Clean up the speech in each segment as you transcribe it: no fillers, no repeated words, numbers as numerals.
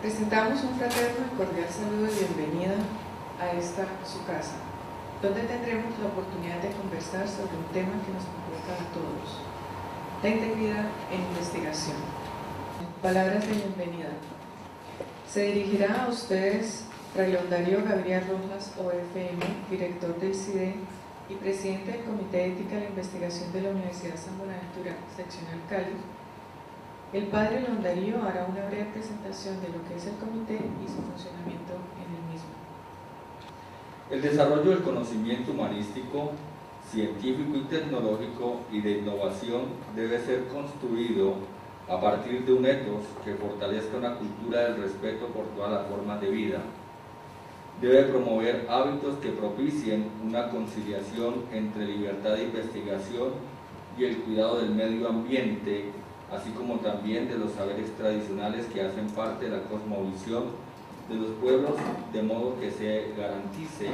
Presentamos un fraterno y cordial saludo y bienvenida a esta su casa, donde tendremos la oportunidad de conversar sobre un tema que nos importa a todos: la integridad en investigación. Palabras de bienvenida. Se dirigirá a ustedes Fray Leondario Gabriel Rojas, OFM, director del CIDE y presidente del Comité de Ética de la Investigación de la Universidad San Buenaventura, seccional Cali. El padre Leondario hará una breve presentación de lo que es el comité y su funcionamiento en el mismo. El desarrollo del conocimiento humanístico, científico y tecnológico y de innovación debe ser construido a partir de un ethos que fortalezca una cultura del respeto por todas las formas de vida. Debe promover hábitos que propicien una conciliación entre libertad de investigación y el cuidado del medio ambiente, así como también de los saberes tradicionales que hacen parte de la cosmovisión de los pueblos, de modo que se garantice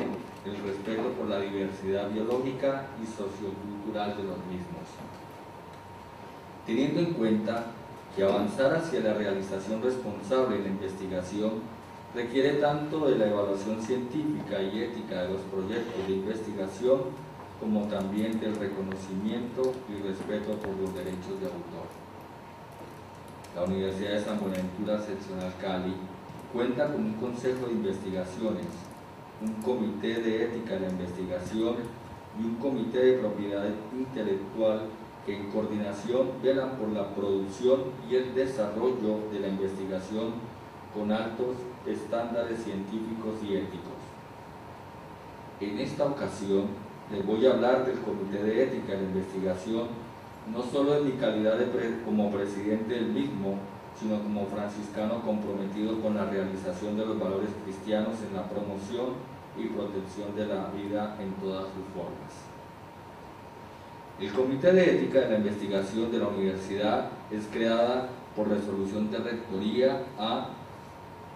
el respeto por la diversidad biológica y sociocultural de los mismos. Teniendo en cuenta que avanzar hacia la realización responsable de la investigación requiere tanto de la evaluación científica y ética de los proyectos de investigación, como también del reconocimiento y respeto por los derechos de autor. La Universidad de San Buenaventura, seccional Cali, cuenta con un consejo de investigaciones, un comité de ética de la investigación y un comité de propiedad intelectual que en coordinación velan por la producción y el desarrollo de la investigación con altos estándares científicos y éticos. En esta ocasión les voy a hablar del Comité de Ética de la Investigación, no solo en mi calidad como presidente del mismo, sino como franciscano comprometido con la realización de los valores cristianos en la promoción y protección de la vida en todas sus formas. El Comité de Ética de la Investigación de la Universidad es creada por resolución de rectoría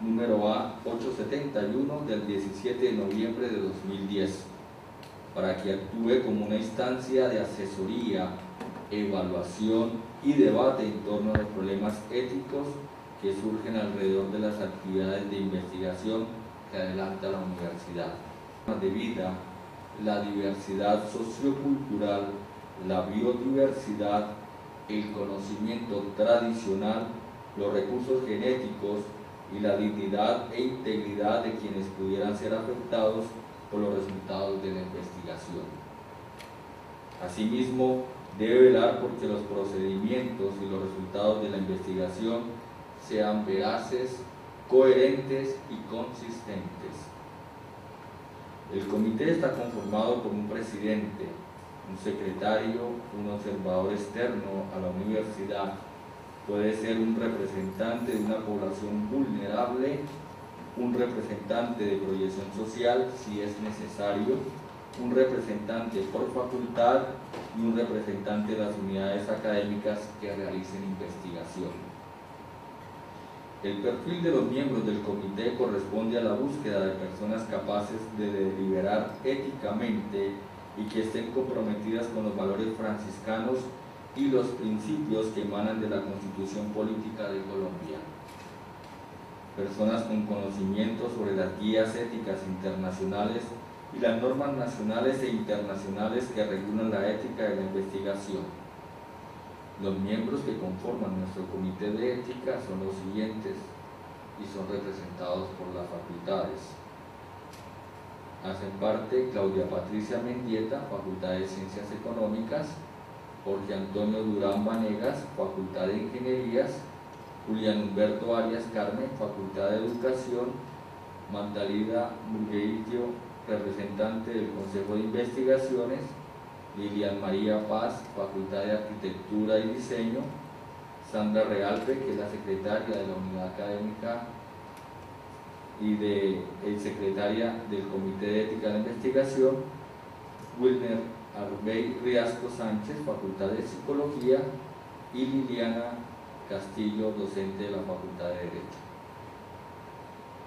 número A871 del 17 de noviembre de 2010, para que actúe como una instancia de asesoría, evaluación y debate en torno a los problemas éticos que surgen alrededor de las actividades de investigación que adelanta la universidad. De vida, la diversidad sociocultural, la biodiversidad, el conocimiento tradicional, los recursos genéticos y la dignidad e integridad de quienes pudieran ser afectados por los resultados de la investigación. Asimismo, debe velar porque los procedimientos y los resultados de la investigación sean veraces, coherentes y consistentes. El comité está conformado por un presidente, un secretario, un observador externo a la universidad, puede ser un representante de una población vulnerable, un representante de proyección social si es necesario, un representante por facultad y un representante de las unidades académicas que realicen investigación. El perfil de los miembros del comité corresponde a la búsqueda de personas capaces de deliberar éticamente y que estén comprometidas con los valores franciscanos y los principios que emanan de la Constitución Política de Colombia. Personas con conocimiento sobre las guías éticas internacionales y las normas nacionales e internacionales que regulan la ética de la investigación. Los miembros que conforman nuestro comité de ética son los siguientes y son representados por las facultades. Hacen parte Claudia Patricia Mendieta, Facultad de Ciencias Económicas; Jorge Antonio Durán Vanegas, Facultad de Ingenierías; Julián Humberto Arias Carmen, Facultad de Educación; Magdalena Murguerillo, representante del Consejo de Investigaciones; Lilian María Paz, Facultad de Arquitectura y Diseño; Sandra Realpe, que es la secretaria de la unidad académica y secretaria del Comité de Ética de la Investigación; Wilner Arbey Riasco Sánchez, Facultad de Psicología, y Liliana Castillo, docente de la Facultad de Derecho.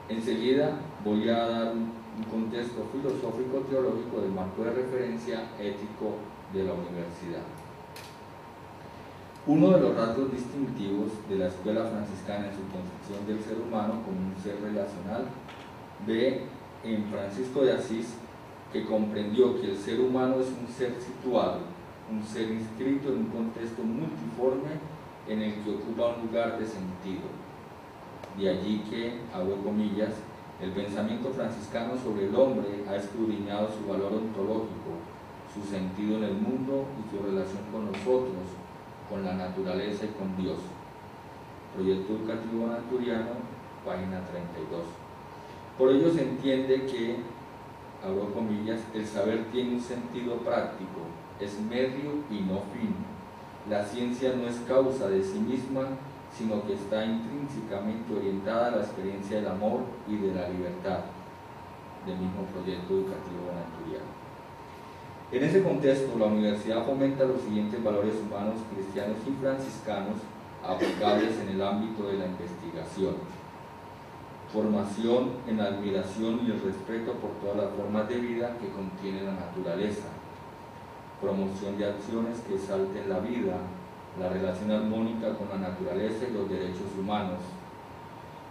Enseguida voy a dar un contexto filosófico-teológico del marco de referencia ético de la universidad. Uno de los rasgos distintivos de la escuela franciscana en su concepción del ser humano como un ser relacional ve en Francisco de Asís, que comprendió que el ser humano es un ser situado, un ser inscrito en un contexto multiforme en el que ocupa un lugar de sentido. De allí que, abro comillas, el pensamiento franciscano sobre el hombre ha escudriñado su valor ontológico, su sentido en el mundo y su relación con nosotros, con la naturaleza y con Dios. Proyecto Educativo Naturiano, página 32. Por ello se entiende que, abro comillas, el saber tiene un sentido práctico, es medio y no fin. La ciencia no es causa de sí misma, sino que está intrínsecamente orientada a la experiencia del amor y de la libertad, del mismo Proyecto Educativo Naturiano. En ese contexto, la universidad fomenta los siguientes valores humanos, cristianos y franciscanos aplicables en el ámbito de la investigación: formación en la admiración y el respeto por todas las formas de vida que contiene la naturaleza, promoción de acciones que exalten la vida, la relación armónica con la naturaleza y los derechos humanos,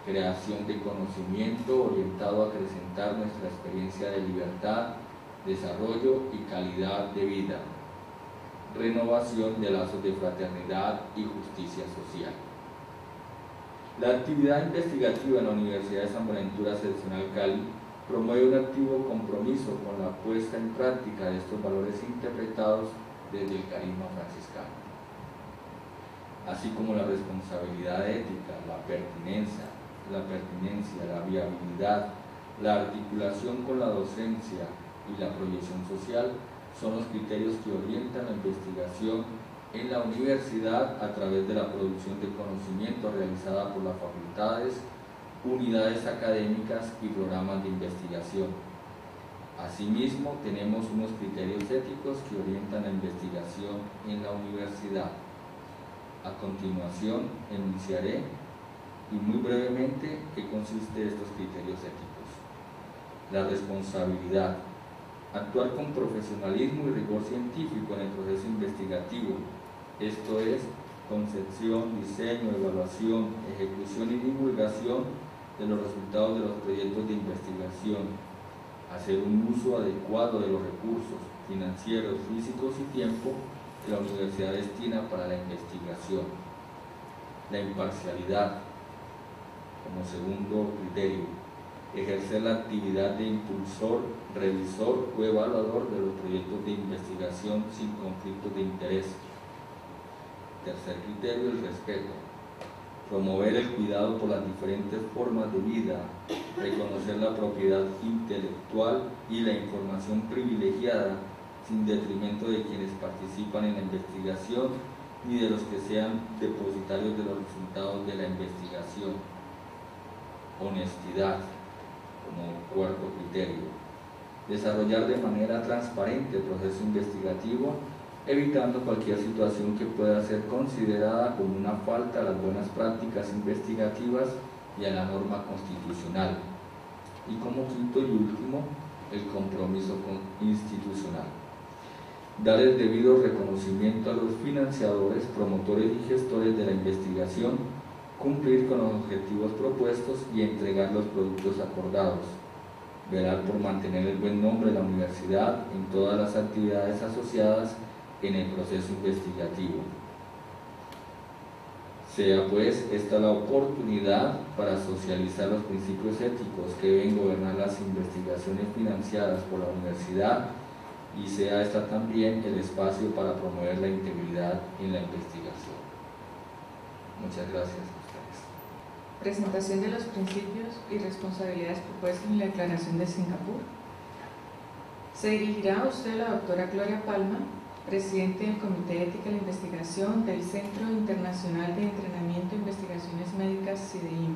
creación de conocimiento orientado a acrecentar nuestra experiencia de libertad, desarrollo y calidad de vida, renovación de lazos de fraternidad y justicia social. La actividad investigativa en la Universidad de San Buenaventura Seccional Cali promueve un activo compromiso con la puesta en práctica de estos valores interpretados desde el carisma franciscano, así como la responsabilidad ética, la pertinencia, la viabilidad, la articulación con la docencia y la proyección social son los criterios que orientan la investigación en la universidad a través de la producción de conocimiento realizada por las facultades, unidades académicas y programas de investigación. Asimismo, tenemos unos criterios éticos que orientan la investigación en la universidad. A continuación, enunciaré y muy brevemente qué consiste estos criterios éticos. La responsabilidad. Actuar con profesionalismo y rigor científico en el proceso investigativo, esto es, concepción, diseño, evaluación, ejecución y divulgación de los resultados de los proyectos de investigación, hacer un uso adecuado de los recursos financieros, físicos y tiempo que la universidad destina para la investigación. La imparcialidad, como segundo criterio, ejercer la actividad de impulsor, revisor o evaluador de los proyectos de investigación sin conflictos de interés. Tercer criterio, el respeto, promover el cuidado por las diferentes formas de vida, reconocer la propiedad intelectual y la información privilegiada sin detrimento de quienes participan en la investigación ni de los que sean depositarios de los resultados de la investigación. Honestidad, como cuarto criterio, desarrollar de manera transparente el proceso investigativo, evitando cualquier situación que pueda ser considerada como una falta a las buenas prácticas investigativas y a la norma constitucional. Y como quinto y último, el compromiso institucional. Dar el debido reconocimiento a los financiadores, promotores y gestores de la investigación, cumplir con los objetivos propuestos y entregar los productos acordados. Velar por mantener el buen nombre de la universidad en todas las actividades asociadas en el proceso investigativo. Sea pues esta la oportunidad para socializar los principios éticos que deben gobernar las investigaciones financiadas por la universidad y sea esta también el espacio para promover la integridad en la investigación. Muchas gracias a ustedes. Presentación de los principios y responsabilidades propuestos en la Declaración de Singapur. Se dirigirá a usted la doctora Gloria Palma, presidente del Comité de Ética de la Investigación del Centro Internacional de Entrenamiento e Investigaciones Médicas CIDEIM.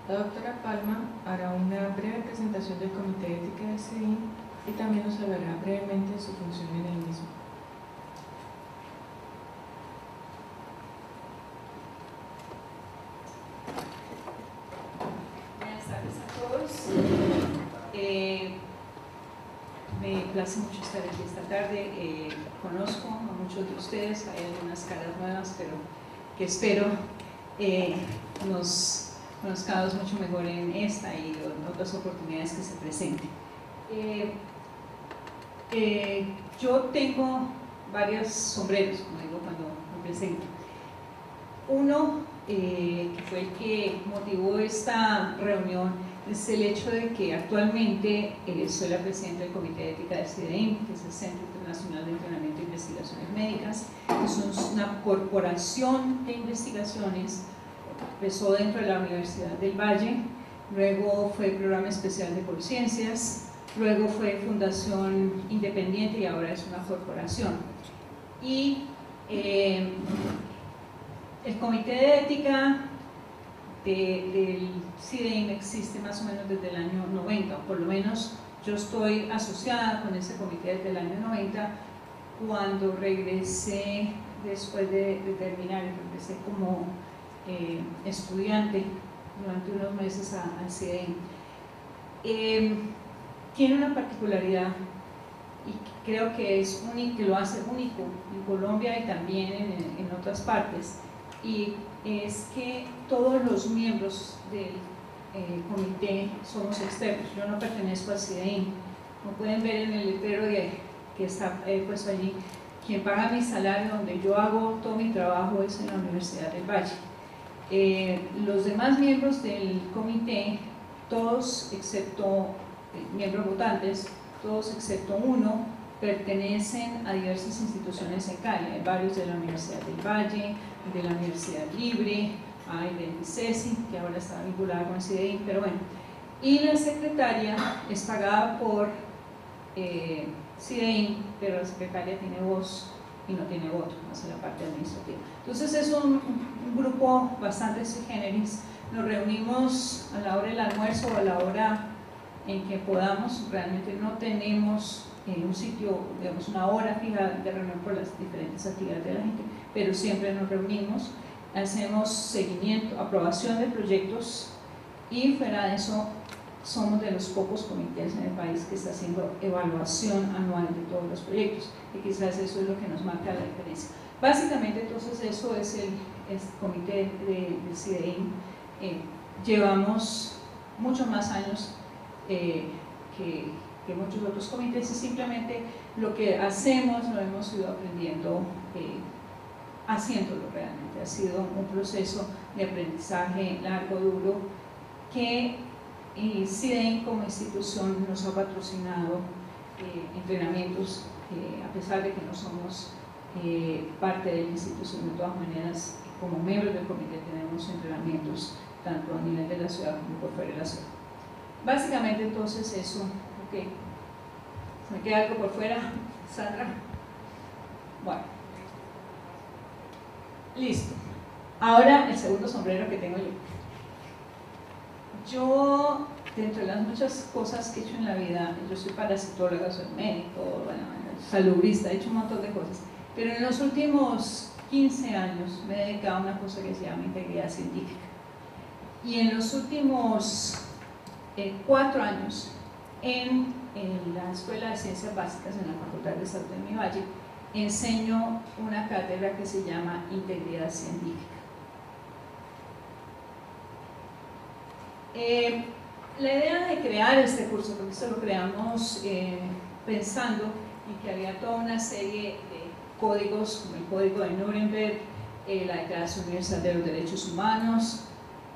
La doctora Palma hará una breve presentación del Comité de Ética de CIDEIM y también nos hablará brevemente de su función en el mismo. Buenas tardes a todos. Me place mucho estar aquí esta tarde. Conozco a muchos de ustedes, hay algunas caras nuevas, pero que espero nos conozcamos mucho mejor en esta y en otras oportunidades que se presenten. Yo tengo varios sombreros, como digo cuando me presento. Uno, que fue el que motivó esta reunión, es el hecho de que actualmente soy la presidenta del Comité de Ética del CIDEIM, que es el Centro Internacional de Entrenamiento e Investigaciones Médicas. Es una corporación de investigaciones, empezó dentro de la Universidad del Valle, luego fue Programa Especial de Conciencias, luego fue Fundación Independiente y ahora es una corporación. Y el Comité de Ética del CIDEIM existe más o menos desde el año 90, o por lo menos yo estoy asociada con ese comité desde el año 90, cuando regresé después de terminar, regresé como estudiante durante unos meses al CIDEIM. Tiene una particularidad y creo que es único, que lo hace único en Colombia y también en otras partes, y es que todos los miembros del comité somos externos. Yo no pertenezco al CIDEIM. Como pueden ver en el letrero que está puesto allí, quien paga mi salario, donde yo hago todo mi trabajo, es en la Universidad del Valle. Los demás miembros del comité, todos excepto miembros votantes, todos excepto uno, pertenecen a diversas instituciones en Cali. Hay varios de la Universidad del Valle, de la Universidad Libre, hay del ICESI, que ahora está vinculada con el CIDEIM, pero bueno. Y la secretaria es pagada por CIDEIM, pero la secretaria tiene voz y no tiene voto, hace la parte administrativa. Entonces es un grupo bastante sui generis. Nos reunimos a la hora del almuerzo o a la hora en que podamos. Realmente no tenemos un sitio, digamos, una hora fija de reunión por las diferentes actividades de la gente, pero siempre nos reunimos, hacemos seguimiento, aprobación de proyectos, y fuera de eso somos de los pocos comités en el país que está haciendo evaluación anual de todos los proyectos, y quizás eso es lo que nos marca la diferencia. Básicamente, entonces, eso es el comité del CIDEIM. Llevamos muchos más años que muchos otros comités, y simplemente lo que hacemos lo hemos ido aprendiendo haciéndolo realmente. Ha sido un proceso de aprendizaje largo, duro, que CIDEIM como institución nos ha patrocinado entrenamientos, a pesar de que no somos parte de la institución. De todas maneras, como miembros del comité tenemos entrenamientos tanto a nivel de la ciudad como por fuera de la ciudad. Básicamente, entonces, eso. Ok, ¿se me queda algo por fuera, Sandra? Bueno, listo. Ahora el segundo sombrero que tengo yo. Yo, dentro de las muchas cosas que he hecho en la vida, yo soy parasitóloga, soy médico, bueno, salubrista, he hecho un montón de cosas, pero en los últimos 15 años me he dedicado a una cosa que se llama integridad científica, y en los últimos 4 años en la Escuela de Ciencias Básicas en la Facultad de Salud de mi Valle enseño una cátedra que se llama Integridad Científica. La idea de crear este curso, porque esto lo creamos pensando en que había toda una serie de códigos, como el Código de Nuremberg, la Declaración Universal de los Derechos Humanos,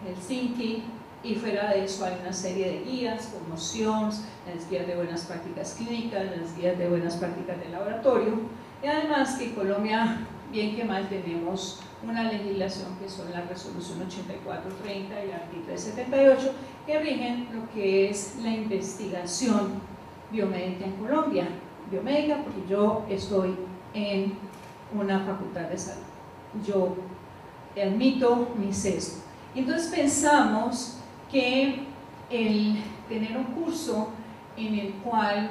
Helsinki, y fuera de eso hay una serie de guías como SIOMS, las guías de buenas prácticas clínicas, las guías de buenas prácticas de laboratorio, y además que en Colombia, bien que mal, tenemos una legislación que son la Resolución 8430 y el artículo 78, que rigen lo que es la investigación biomédica en Colombia. Biomédica porque yo estoy en una facultad de salud, yo admito mi sesgo. Entonces pensamos que el tener un curso en el cual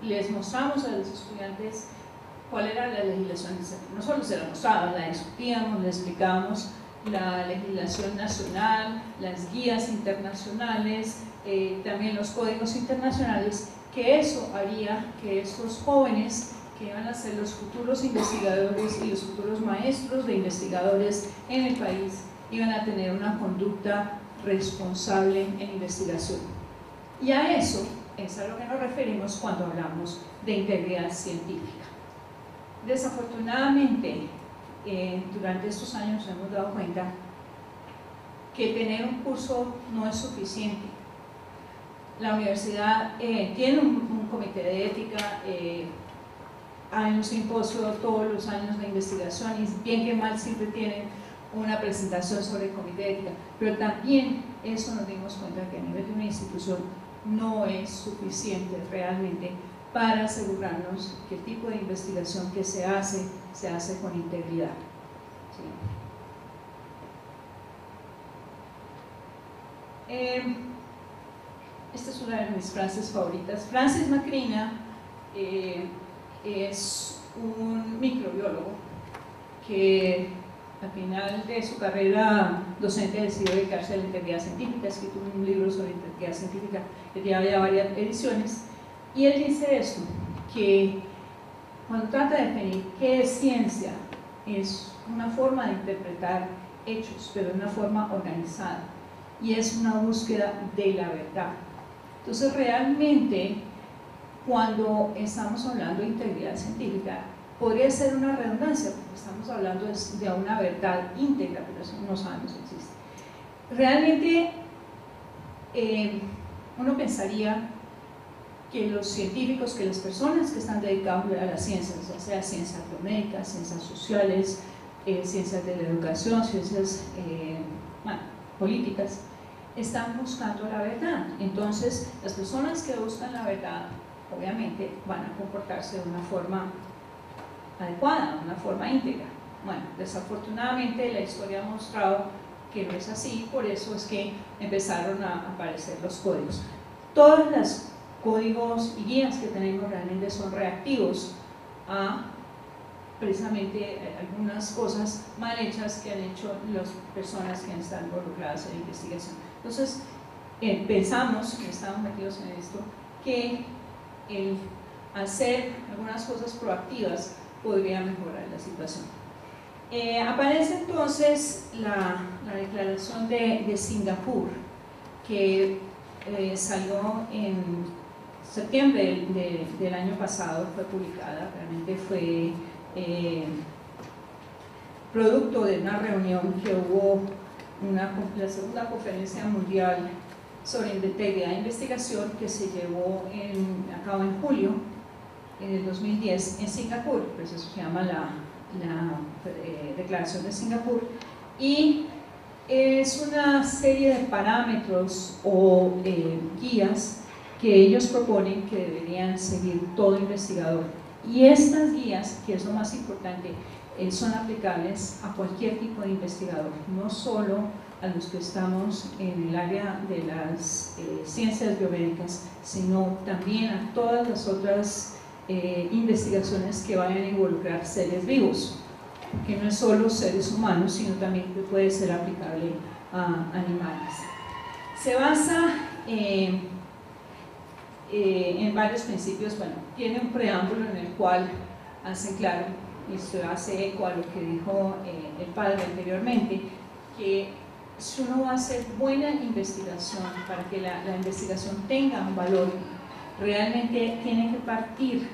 les mostramos a los estudiantes cuál era la legislación. No solo se la mostrábamos, la discutíamos, le explicábamos la legislación nacional, las guías internacionales, también los códigos internacionales, que eso haría que estos jóvenes que iban a ser los futuros investigadores y los futuros maestros de investigadores en el país iban a tener una conducta responsable en investigación. Y a eso es a lo que nos referimos cuando hablamos de integridad científica. Desafortunadamente, durante estos años nos hemos dado cuenta que tener un curso no es suficiente. La universidad tiene un comité de ética, hay un simposio todos los años de investigación y bien que mal siempre tienen una presentación sobre el comité de ética, pero también eso nos dimos cuenta que a nivel de una institución no es suficiente realmente para asegurarnos que el tipo de investigación que se hace con integridad. ¿Sí? Esta es una de mis frases favoritas. Francis Macrina es un microbiólogo que al final de su carrera docente decidió dedicarse a la integridad científica, ha escrito un libro sobre integridad científica que tiene ya varias ediciones, y él dice esto, que cuando trata de definir qué es ciencia, es una forma de interpretar hechos, pero de una forma organizada, y es una búsqueda de la verdad. Entonces realmente, cuando estamos hablando de integridad científica, podría ser una redundancia, porque estamos hablando de una verdad íntegra, pero eso no sabemos si existe. Realmente, uno pensaría que los científicos, que las personas que están dedicadas a las ciencias, ya sea ciencias biomédicas, ciencias sociales, ciencias de la educación, ciencias políticas, están buscando la verdad. Entonces, las personas que buscan la verdad, obviamente, van a comportarse de una forma adecuada, de una forma íntegra. Bueno, desafortunadamente la historia ha mostrado que no es así, por eso es que empezaron a aparecer los códigos. Todos los códigos y guías que tenemos realmente son reactivos a precisamente algunas cosas mal hechas que han hecho las personas que están involucradas en la investigación. Entonces, pensamos, que estamos metidos en esto, que el hacer algunas cosas proactivas podría mejorar la situación. Aparece entonces la declaración de Singapur, que salió en septiembre del año pasado, fue publicada, realmente fue producto de una reunión que hubo, la segunda conferencia mundial sobre integridad de investigación que se llevó a cabo en julio en el 2010 en Singapur, pues eso se llama la Declaración de Singapur, y es una serie de parámetros o guías que ellos proponen que deberían seguir todo investigador, y estas guías, que es lo más importante, son aplicables a cualquier tipo de investigador, no solo a los que estamos en el área de las ciencias biomédicas, sino también a todas las otras investigaciones que vayan a involucrar seres vivos, que no es solo seres humanos, sino también que puede ser aplicable a animales. Se basa en varios principios. Bueno, tiene un preámbulo en el cual hacen claro, y se hace eco a lo que dijo el padre anteriormente, que si uno va a hacer buena investigación, para que la investigación tenga un valor, realmente tiene que partir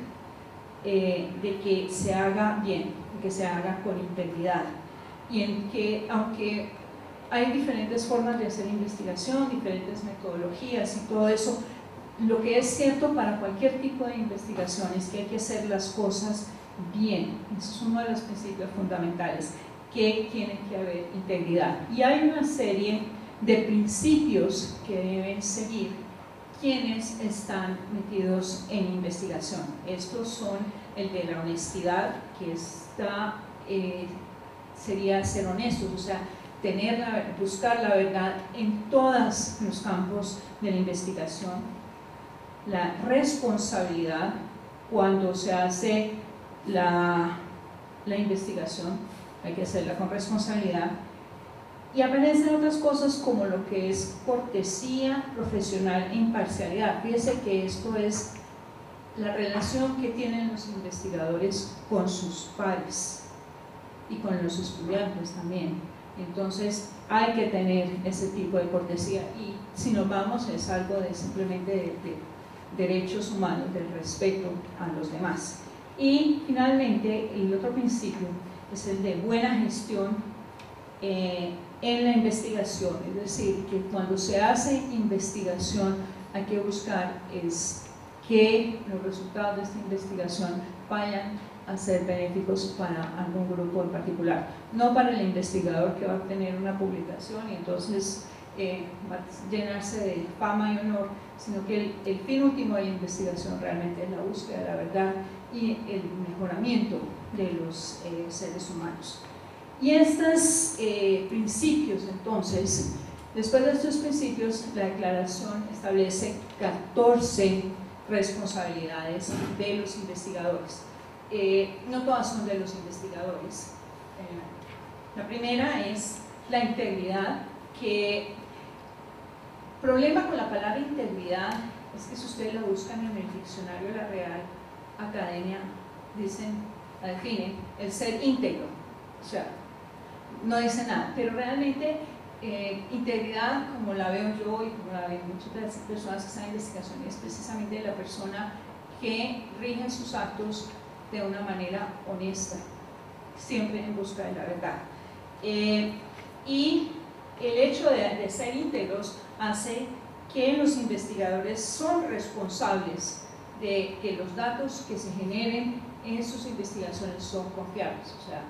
de que se haga bien, que se haga con integridad, y en que, aunque hay diferentes formas de hacer investigación, diferentes metodologías y todo eso, lo que es cierto para cualquier tipo de investigación es que hay que hacer las cosas bien. Eso es uno de los principios fundamentales, que tiene que haber integridad, y hay una serie de principios que deben seguir quienes están metidos en investigación. Estos son el de la honestidad, que sería ser honestos, o sea, buscar la verdad en todos los campos de la investigación. la responsabilidad cuando se hace la investigación, hay que hacerla con responsabilidad, y aparecen otras cosas como lo que es cortesía profesional e imparcialidad. Fíjense que esto es la relación que tienen los investigadores con sus pares y con los estudiantes también. Entonces hay que tener ese tipo de cortesía, y si nos vamos es algo de simplemente de derechos humanos, del respeto a los demás. Y finalmente el otro principio es el de buena gestión en la investigación, es decir, que cuando se hace investigación hay que buscar es que los resultados de esta investigación vayan a ser benéficos para algún grupo en particular, no para el investigador que va a obtener una publicación y entonces va a llenarse de fama y honor, sino que el fin último de la investigación realmente es la búsqueda de la verdad y el mejoramiento de los seres humanos. Y estos principios, entonces, después de estos principios, la declaración establece 14 responsabilidades de los investigadores. No todas son de los investigadores. La primera es la integridad, que el problema con la palabra integridad es que si ustedes la buscan en el diccionario de la Real Academia, la definen, el ser íntegro, o sea, no dice nada, pero realmente integridad, como la veo yo y como la ven muchas de las personas que están en investigación, es precisamente la persona que rige sus actos de una manera honesta, siempre en busca de la verdad. Y el hecho de ser íntegros hace que los investigadores son responsables de que los datos que se generen en sus investigaciones son confiables, o sea,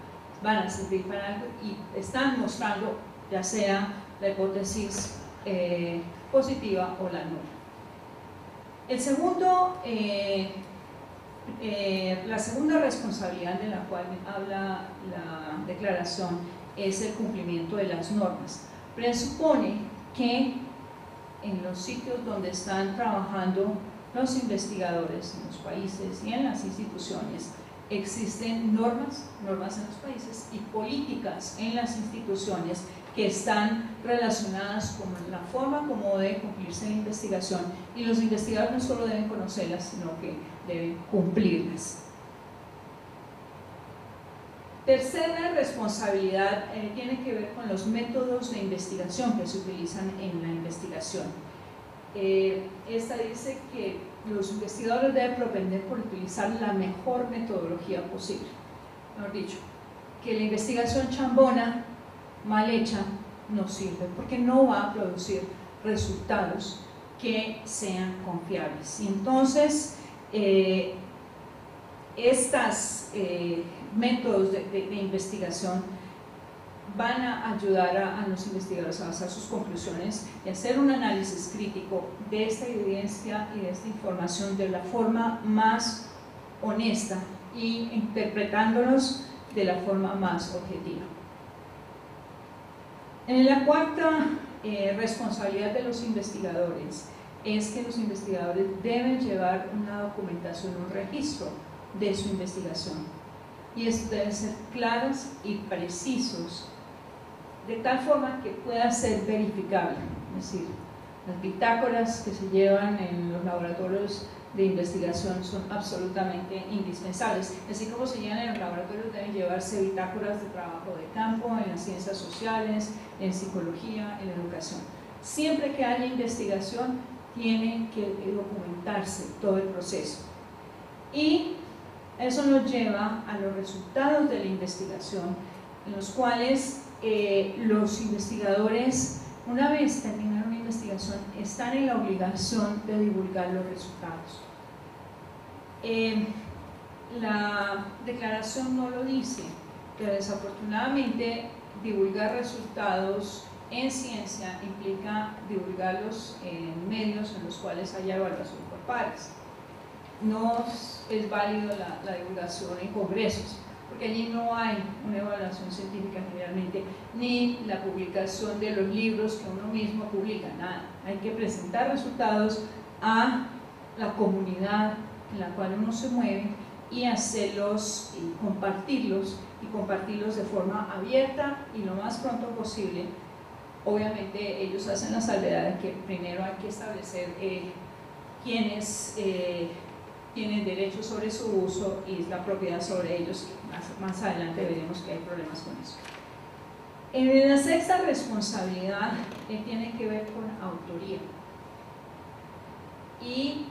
van a servir para algo y están mostrando ya sea la hipótesis positiva o la nula. La segunda responsabilidad de la cual habla la declaración es el cumplimiento de las normas. Presupone que en los sitios donde están trabajando los investigadores, en los países y en las instituciones, existen normas en los países y políticas en las instituciones que están relacionadas con la forma como debe cumplirse la investigación, y los investigadores no solo deben conocerlas, sino que deben cumplirlas. Tercera responsabilidad tiene que ver con los métodos de investigación que se utilizan en la investigación. Esta dice que los investigadores deben propender por utilizar la mejor metodología posible. Mejor dicho, que la investigación chambona, mal hecha, no sirve, porque no va a producir resultados que sean confiables. Y entonces, estos métodos de investigación van a ayudar a los investigadores a basar sus conclusiones y hacer un análisis crítico de esta evidencia y de esta información de la forma más honesta y interpretándolos de la forma más objetiva. La cuarta responsabilidad de los investigadores es que los investigadores deben llevar una documentación, un registro de su investigación, y estos deben ser claros y precisos, de tal forma que pueda ser verificable. Es decir, las bitácoras que se llevan en los laboratorios de investigación son absolutamente indispensables. Así como se llevan en los laboratorios, deben llevarse bitácoras de trabajo de campo, en las ciencias sociales, en psicología, en educación. Siempre que haya investigación, tiene que documentarse todo el proceso. Y eso nos lleva a los resultados de la investigación, en los cuales los investigadores, una vez terminaron una investigación, están en la obligación de divulgar los resultados. La declaración no lo dice, pero desafortunadamente divulgar resultados en ciencia implica divulgarlos en medios en los cuales haya evaluación por pares. No es válido la divulgación en congresos, porque allí no hay una evaluación científica generalmente, ni la publicación de los libros que uno mismo publica, nada. Hay que presentar resultados a la comunidad en la cual uno se mueve y hacerlos y compartirlos de forma abierta y lo más pronto posible. Obviamente ellos hacen la salvedad de que primero hay que establecer quiénes tienen derecho sobre su uso y la propiedad sobre ellos. Más adelante veremos que hay problemas con eso. En la sexta responsabilidad tiene que ver con autoría. Y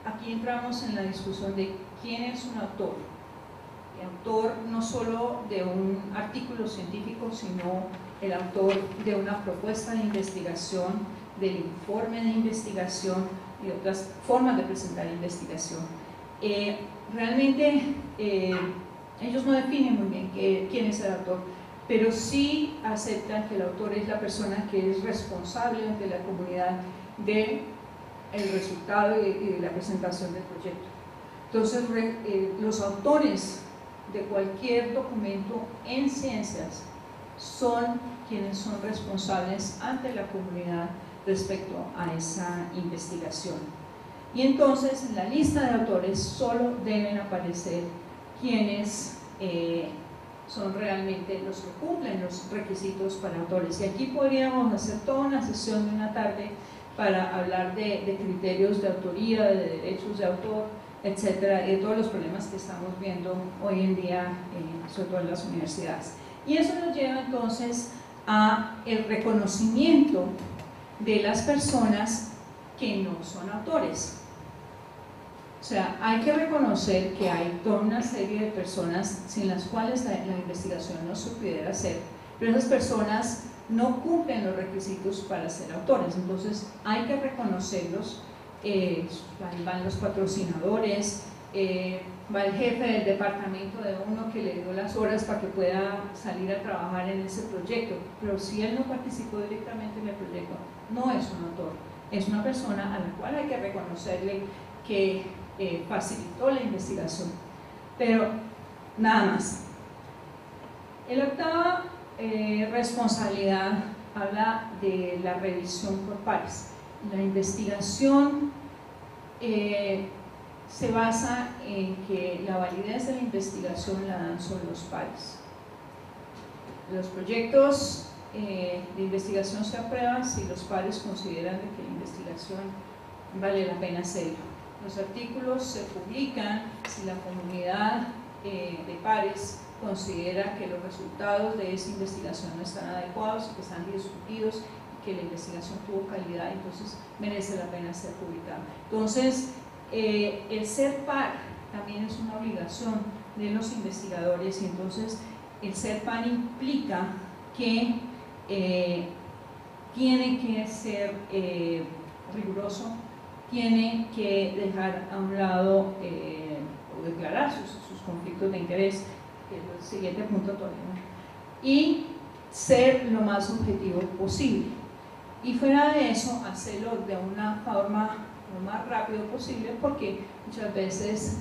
aquí entramos en la discusión de quién es un autor. El autor no solo de un artículo científico, sino el autor de una propuesta de investigación, del informe de investigación y otras formas de presentar investigación. Realmente ellos no definen muy bien quién es el autor, pero sí aceptan que el autor es la persona que es responsable ante la comunidad del resultado y de la presentación del proyecto. Entonces, los autores de cualquier documento en ciencias son quienes son responsables ante la comunidad respecto a esa investigación. Y entonces en la lista de autores solo deben aparecer quienes son realmente los que cumplen los requisitos para autores. Y aquí podríamos hacer toda una sesión de una tarde para hablar de criterios de autoría, de derechos de autor, etcétera, y de todos los problemas que estamos viendo hoy en día, sobre todo en las universidades. Y eso nos lleva entonces a el reconocimiento de las personas que no son autores. O sea, hay que reconocer que hay toda una serie de personas sin las cuales la investigación no se pudiera hacer, pero esas personas no cumplen los requisitos para ser autores, entonces hay que reconocerlos. Van los patrocinadores, va el jefe del departamento de uno que le dio las horas para que pueda salir a trabajar en ese proyecto, pero si él no participó directamente en el proyecto, no es un autor, es una persona a la cual hay que reconocerle que facilitó la investigación, pero nada más. La octava responsabilidad habla de la revisión por pares. La investigación se basa en que la validez de la investigación la dan solo los pares. Los proyectos de investigación se aprueban si los pares consideran que la investigación vale la pena hacerlo. Los artículos se publican si la comunidad de pares considera que los resultados de esa investigación no están adecuados, que están discutidos, que la investigación tuvo calidad, entonces merece la pena ser publicada. Entonces, el ser par también es una obligación de los investigadores, y entonces el ser par implica que tiene que ser riguroso, tiene que dejar a un lado o declarar sus conflictos de interés, que es el siguiente punto todavía, y ser lo más objetivo posible. Y fuera de eso, hacerlo de una forma lo más rápido posible, porque muchas veces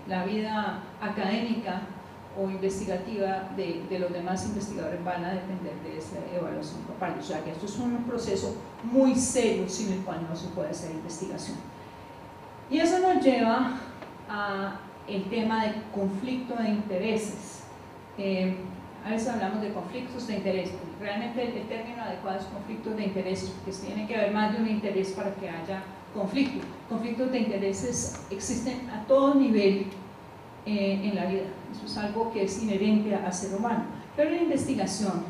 la vida académica o investigativa de los demás investigadores van a depender de esa evaluación por parte. O sea que esto es un proceso muy serio sin el cual no se puede hacer investigación. Y eso nos lleva a el tema de conflicto de intereses. A veces hablamos de conflictos de interés. Realmente el término adecuado es conflictos de intereses, porque tiene que haber más de un interés para que haya conflicto. Conflictos de intereses existen a todo nivel en la vida. Eso es algo que es inherente al ser humano. Pero en la investigación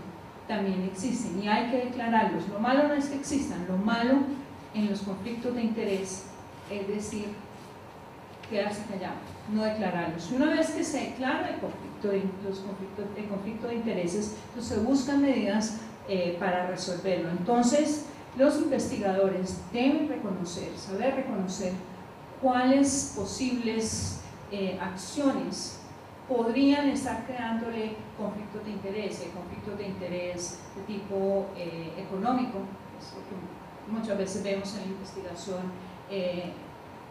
también existen y hay que declararlos. Lo malo no es que existan, lo malo en los conflictos de interés es decir, quedarse callado, no declararlos. Una vez que se declara el conflicto de intereses, entonces se buscan medidas para resolverlo. Entonces, los investigadores deben saber reconocer cuáles posibles acciones podrían estar creándole conflictos de interés, conflictos de interés de tipo económico, es lo que muchas veces vemos en la investigación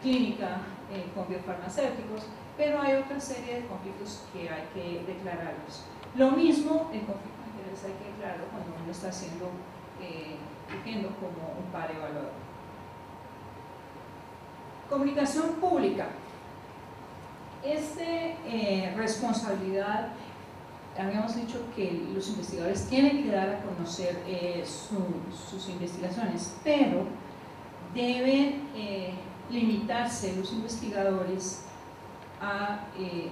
clínica con biofarmacéuticos, pero hay otra serie de conflictos que hay que declararlos. Lo mismo, el conflicto de interés hay que declararlo cuando uno está haciendo como un par evaluador. Comunicación pública. Responsabilidad, habíamos dicho que los investigadores tienen que dar a conocer sus investigaciones, pero deben limitarse los investigadores a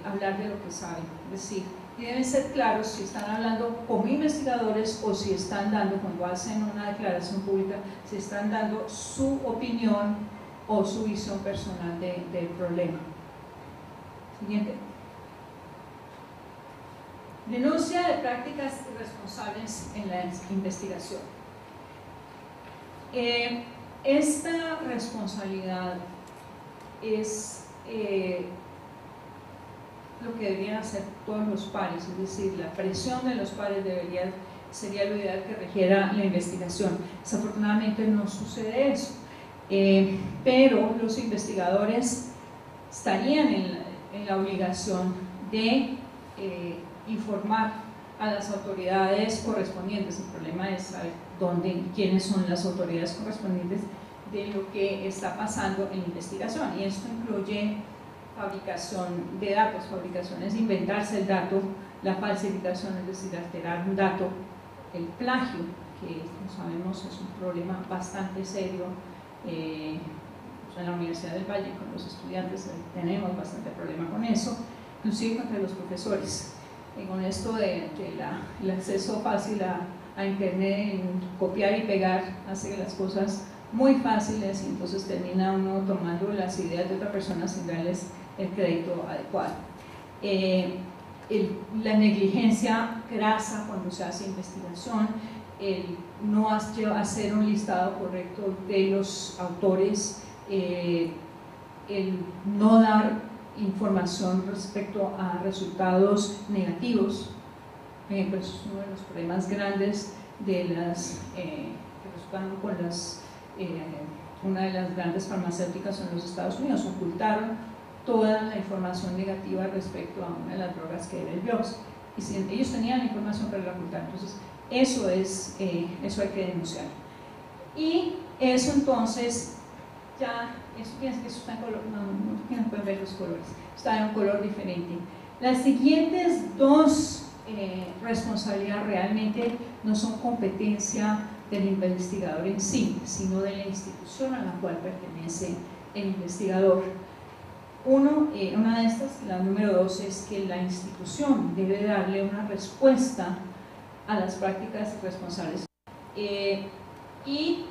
hablar de lo que saben, es decir, deben ser claros si están hablando como investigadores o si están dando, cuando hacen una declaración pública, si están dando su opinión o su visión personal del problema. Siguiente. Denuncia de prácticas irresponsables en la investigación. Esta responsabilidad es lo que deberían hacer todos los pares, es decir, la presión de los pares sería lo ideal que regiera la investigación. Desafortunadamente no sucede eso, pero los investigadores estarían en la obligación de informar a las autoridades correspondientes. El problema es saber quiénes son las autoridades correspondientes de lo que está pasando en la investigación, y esto incluye fabricación de datos, fabricaciones de inventarse el dato, la falsificación, es decir, alterar un dato, el plagio, que como sabemos es un problema bastante serio. En la Universidad del Valle con los estudiantes tenemos bastante problema con eso, inclusive contra los profesores. Y con esto del acceso fácil a internet, en copiar y pegar, hace las cosas muy fáciles y entonces termina uno tomando las ideas de otra persona sin darles el crédito adecuado. La negligencia grasa cuando se hace investigación, el no hacer un listado correcto de los autores, el no dar información respecto a resultados negativos, pues es uno de los problemas grandes de que resultaron con una de las grandes farmacéuticas en los Estados Unidos. Ocultaron toda la información negativa respecto a una de las drogas que era el Vioxx, y si ellos tenían la información pero la ocultaron. Entonces eso hay que denunciar, y eso entonces fíjense que eso está en color, no pueden ver los colores, está en un color diferente. Las siguientes dos responsabilidades realmente no son competencia del investigador en sí, sino de la institución a la cual pertenece el investigador. Una de estas, la número 2, es que la institución debe darle una respuesta a las prácticas responsables. Y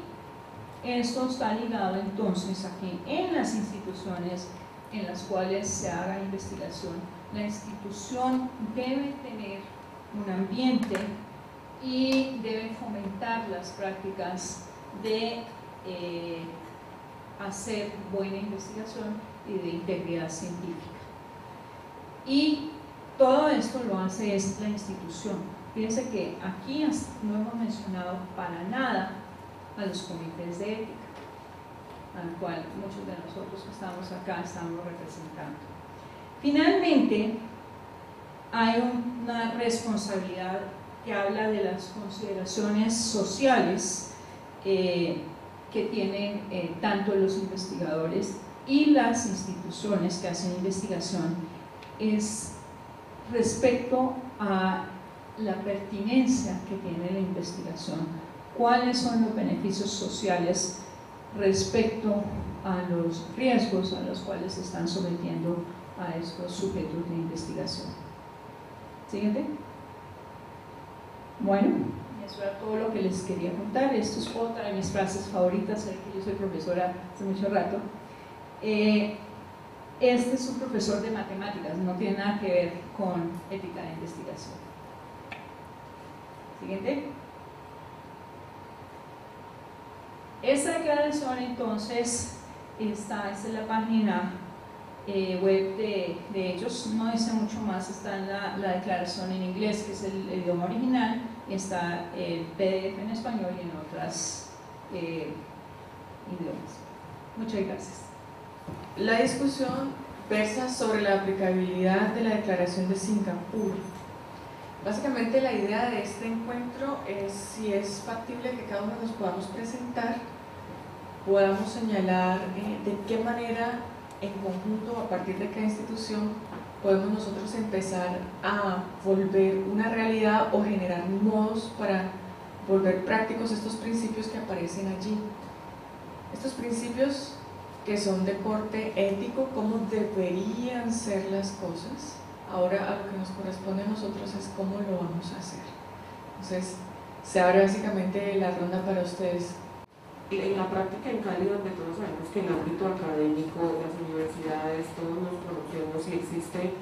esto está ligado entonces a que en las instituciones en las cuales se haga investigación, la institución debe tener un ambiente y debe fomentar las prácticas de hacer buena investigación y de integridad científica. Y todo esto lo hace la institución. Fíjense que aquí no hemos mencionado para nada a los comités de ética, al cual muchos de nosotros que estamos acá estamos representando. Finalmente, hay una responsabilidad que habla de las consideraciones sociales que tienen tanto los investigadores y las instituciones que hacen investigación, es respecto a la pertinencia que tiene la investigación, cuáles son los beneficios sociales respecto a los riesgos a los cuales se están sometiendo a estos sujetos de investigación. Siguiente. Bueno, eso era todo lo que les quería contar. Esto es otra de mis frases favoritas, sé que yo soy profesora hace mucho rato. Este es un profesor de matemáticas, no tiene nada que ver con ética de investigación. Siguiente. Esta declaración entonces esta es la página web de ellos, no dice mucho más, está en la declaración en inglés, que es el idioma original, y está el PDF en español y en otros idiomas. Muchas gracias. La discusión versa sobre la aplicabilidad de la Declaración de Singapur. Básicamente la idea de este encuentro es si es factible que cada uno nos podamos presentar podamos señalar de qué manera en conjunto, a partir de cada institución, podemos nosotros empezar a volver una realidad o generar modos para volver prácticos estos principios que aparecen allí. Estos principios que son de corte ético, cómo deberían ser las cosas. Ahora a lo que nos corresponde a nosotros es cómo lo vamos a hacer. Entonces, se abre básicamente la ronda para ustedes. En la práctica en Cali, donde todos sabemos que en el ámbito académico, las universidades, todos nos conocemos y existe,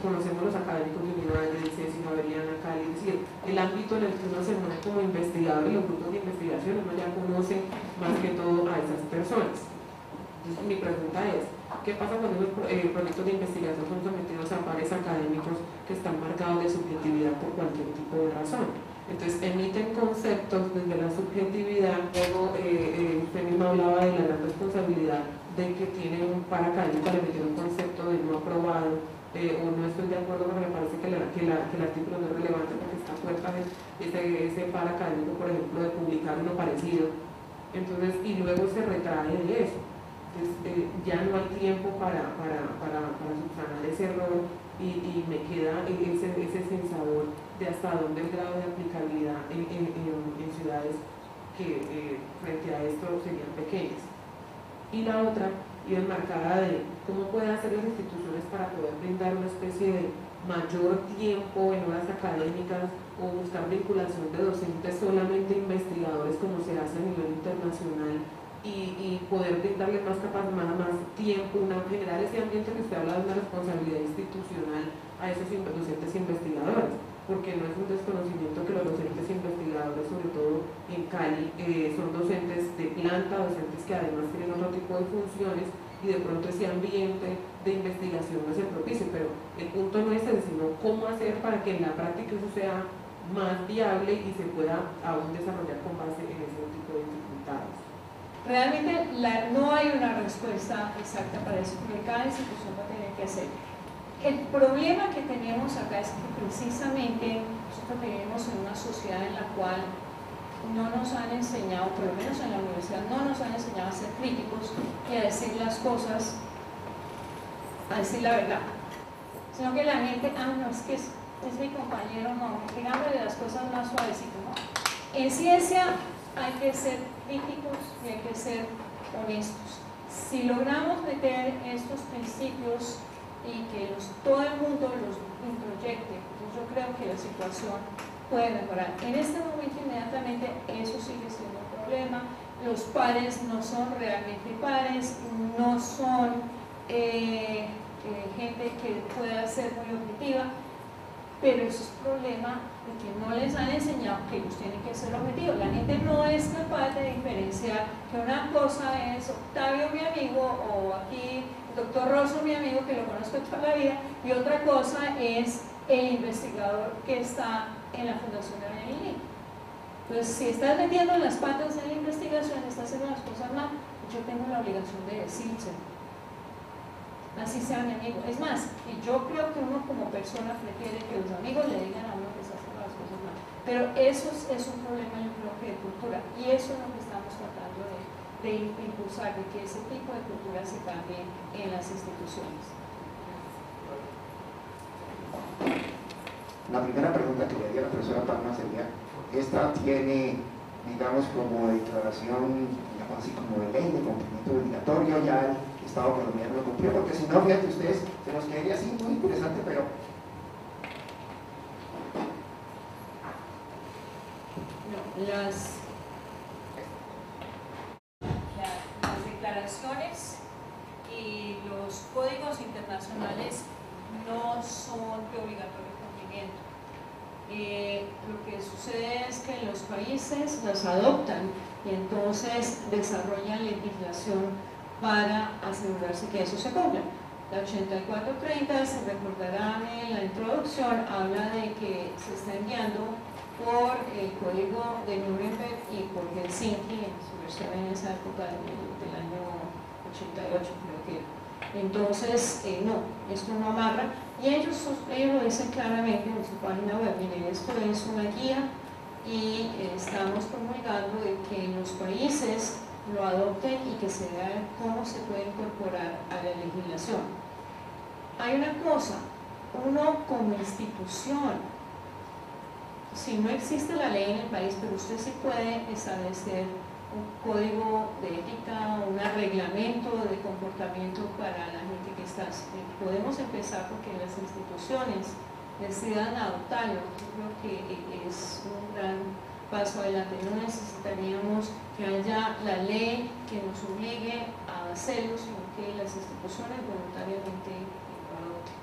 conocemos los académicos de UNIVAL, de ICESI, Javeriana, Cali, es decir, el ámbito en el que uno se mueve como investigador y los grupos de investigación, uno ya conoce más que todo a esas personas. Entonces, mi pregunta es, ¿qué pasa cuando los proyectos de investigación son sometidos a pares académicos que están marcados de subjetividad por cualquier tipo de razón? Entonces emiten conceptos desde la subjetividad. Luego usted mismo hablaba de la gran responsabilidad de que tiene un par académico al emitir un concepto de no aprobado, o no estoy de acuerdo porque me parece que el artículo no es relevante porque está fuera de ese par académico, por ejemplo, de publicar uno parecido. Entonces, y luego se retrae de eso. Entonces, ya no hay tiempo para subsanar ese error y me queda ese sinsabor de hasta dónde el grado de aplicabilidad en ciudades que frente a esto serían pequeñas. Y la otra iba enmarcada de cómo pueden hacer las instituciones para poder brindar una especie de mayor tiempo en horas académicas o buscar vinculación de docentes solamente investigadores como se hace a nivel internacional y poder brindarles más tiempo, generar ese ambiente que usted habla de una responsabilidad institucional a esos docentes investigadores, porque no es un desconocimiento que los docentes investigadores, sobre todo en Cali, son docentes de planta, docentes que además tienen otro tipo de funciones y de pronto ese ambiente de investigación no es el propicio, pero el punto no es ese, sino cómo hacer para que en la práctica eso sea más viable y se pueda aún desarrollar con base en ese tipo de dificultades. Realmente no hay una respuesta exacta para eso, porque cada institución va a tener que hacer. El problema que tenemos acá es que precisamente nosotros vivimos en una sociedad en la cual no nos han enseñado, por lo menos en la universidad, no nos han enseñado a ser críticos y a decir las cosas, a decir la verdad, sino que la gente, no, es que es mi compañero, no, digámosle las cosas más suavecitas, ¿no? En ciencia hay que ser críticos y hay que ser honestos. Si logramos meter estos principios y que todo el mundo los introyecte, pues yo creo que la situación puede mejorar. En este momento inmediatamente eso sigue siendo un problema. Los pares no son realmente pares, no son gente que pueda ser muy objetiva, pero eso es problema de que no les han enseñado que ellos tienen que ser objetivos. La gente no es capaz de diferenciar que una cosa es Octavio mi amigo, o aquí doctor Rosso mi amigo que lo conozco toda la vida, y otra cosa es el investigador que está en la Fundación de Benelini. Entonces, si estás metiendo las patas en la investigación, estás haciendo las cosas mal, yo tengo la obligación de decírselo. Así sea mi amigo. Es más, y yo creo que uno como persona prefiere que los amigos le digan a uno que está haciendo las cosas mal. Pero eso es un problema, yo creo que de cultura, y eso es lo que estamos tratando de impulsar, de que ese tipo de cultura se cambie en las instituciones. La primera pregunta que le haría a la profesora Palma sería, esta tiene, digamos, como declaración, digamos así como de ley, de cumplimiento obligatorio, ya el Estado colombiano lo cumplió, porque si no, fíjate ustedes, se nos quedaría así muy interesante, pero... No, las declaraciones y los códigos internacionales no son de obligatorio cumplimiento. Lo que sucede es que los países las adoptan y entonces desarrollan legislación para asegurarse que eso se cumpla. La 8430, se recordarán en la introducción, habla de que se está enviando por el código de Nuremberg y por Helsinki en su versión en esa época del año 88, creo que era. Entonces, no, esto no amarra, y ellos lo dicen claramente en su página web. Miren, esto es una guía y estamos promulgando de que en los países lo adopten y que se vea cómo se puede incorporar a la legislación. Hay una cosa, uno como institución, si no existe la ley en el país, pero usted sí puede establecer un código de ética, un reglamento de comportamiento para la gente que está. Podemos empezar porque las instituciones decidan adoptarlo. Yo creo que es un gran paso adelante. No necesitaríamos que haya la ley que nos obligue a hacerlo, sino que las instituciones voluntariamente lo adopten.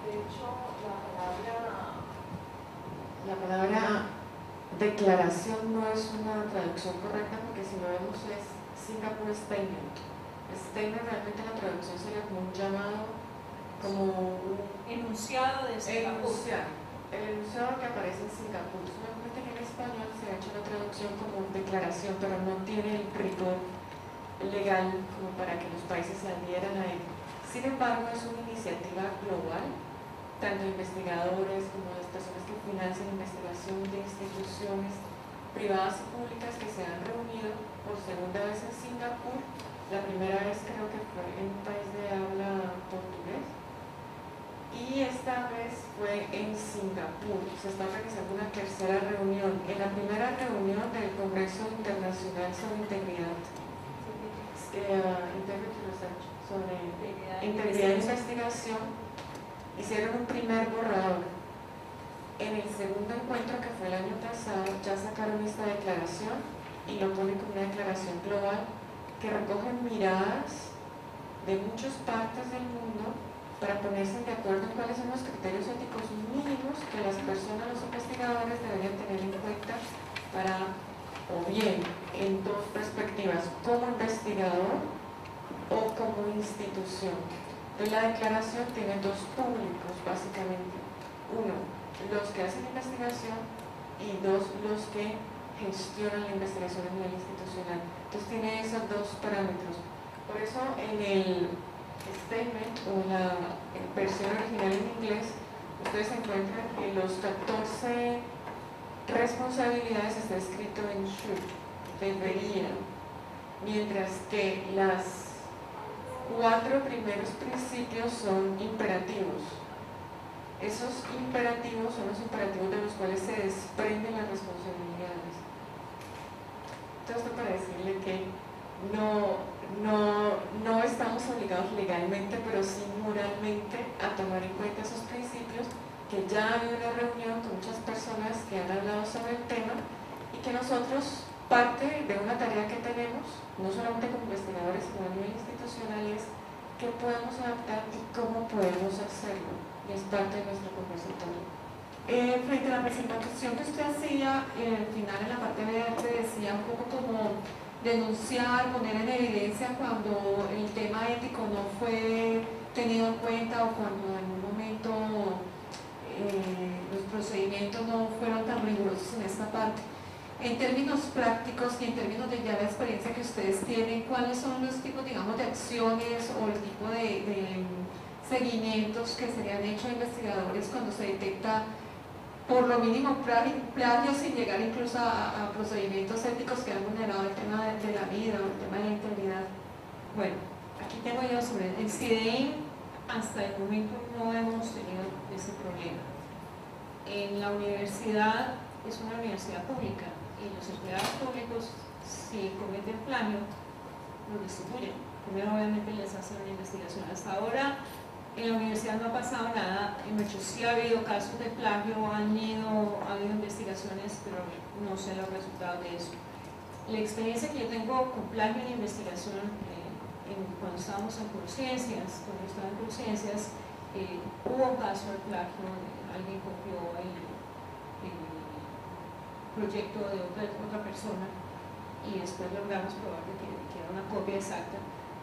De hecho, la palabra declaración no es una traducción correcta, porque si lo vemos es Singapore Statement. Statement realmente la traducción sería como un llamado, como un Enunciado de Singapur. El enunciado que aparece en Singapur. Solamente que en español se ha hecho la traducción como declaración, pero no tiene el rigor legal como para que los países se adhieran a él. Sin embargo, es una iniciativa global, tanto investigadores como las personas que financian investigación de instituciones privadas y públicas que se han reunido por segunda vez en Singapur. La primera vez creo que fue en un país de habla portugués y esta vez fue en Singapur. Se está organizando una tercera reunión. En la primera reunión del Congreso Internacional sobre Integridad, sobre integridad de investigación, hicieron un primer borrador. En el segundo encuentro, que fue el año pasado, ya sacaron esta declaración y lo ponen como una declaración global que recoge miradas de muchas partes del mundo para ponerse de acuerdo en cuáles son los criterios éticos mínimos que las personas, los investigadores deberían tener en cuenta para, o bien en dos perspectivas, como investigador o como institución. Entonces la declaración tiene dos públicos básicamente. Uno, los que hacen investigación, y dos, los que gestionan la investigación a nivel institucional. Entonces tiene esos dos parámetros. Por eso en el statement o la versión original en inglés, ustedes encuentran que los 14 responsabilidades está escrito en should, debería, mientras que las 4 primeros principios son imperativos. Esos imperativos son los imperativos de los cuales se desprenden las responsabilidades. Entonces, esto para decirle que no estamos obligados legalmente, pero sí moralmente a tomar en cuenta esos principios, que ya ha habido una reunión con muchas personas que han hablado sobre el tema y que nosotros, parte de una tarea que tenemos, no solamente como investigadores, sino a nivel institucional, es qué podemos adaptar y cómo podemos hacerlo, y es parte de nuestro conversatorio. Frente a la presentación que usted hacía, al final en la parte B decía un poco como denunciar, poner en evidencia cuando el tema ético no fue tenido en cuenta o cuando en un momento los procedimientos no fueron tan rigurosos en esta parte. En términos prácticos y en términos de ya la experiencia que ustedes tienen, ¿cuáles son los tipos, digamos, de acciones o el tipo de seguimientos que serían hechos a investigadores cuando se detecta por lo mínimo plagio sin llegar incluso a procedimientos éticos que han vulnerado el tema de la vida o el tema de la integridad? Bueno, aquí tengo yo sobre el CIDEIN. Hasta el momento no hemos tenido ese problema. En la universidad, es una universidad pública y los empleados públicos, si cometen plagio, lo destituyen. Primero obviamente les hacen una investigación. Hasta ahora en la universidad no ha pasado nada. En hecho sí ha habido casos de plagio, ha habido investigaciones, pero no sé los resultados de eso. La experiencia que yo tengo con plagio en investigación, cuando estábamos en Conciencias, hubo un caso de plagio, alguien copió el proyecto de otra persona y después logramos probar que era una copia exacta.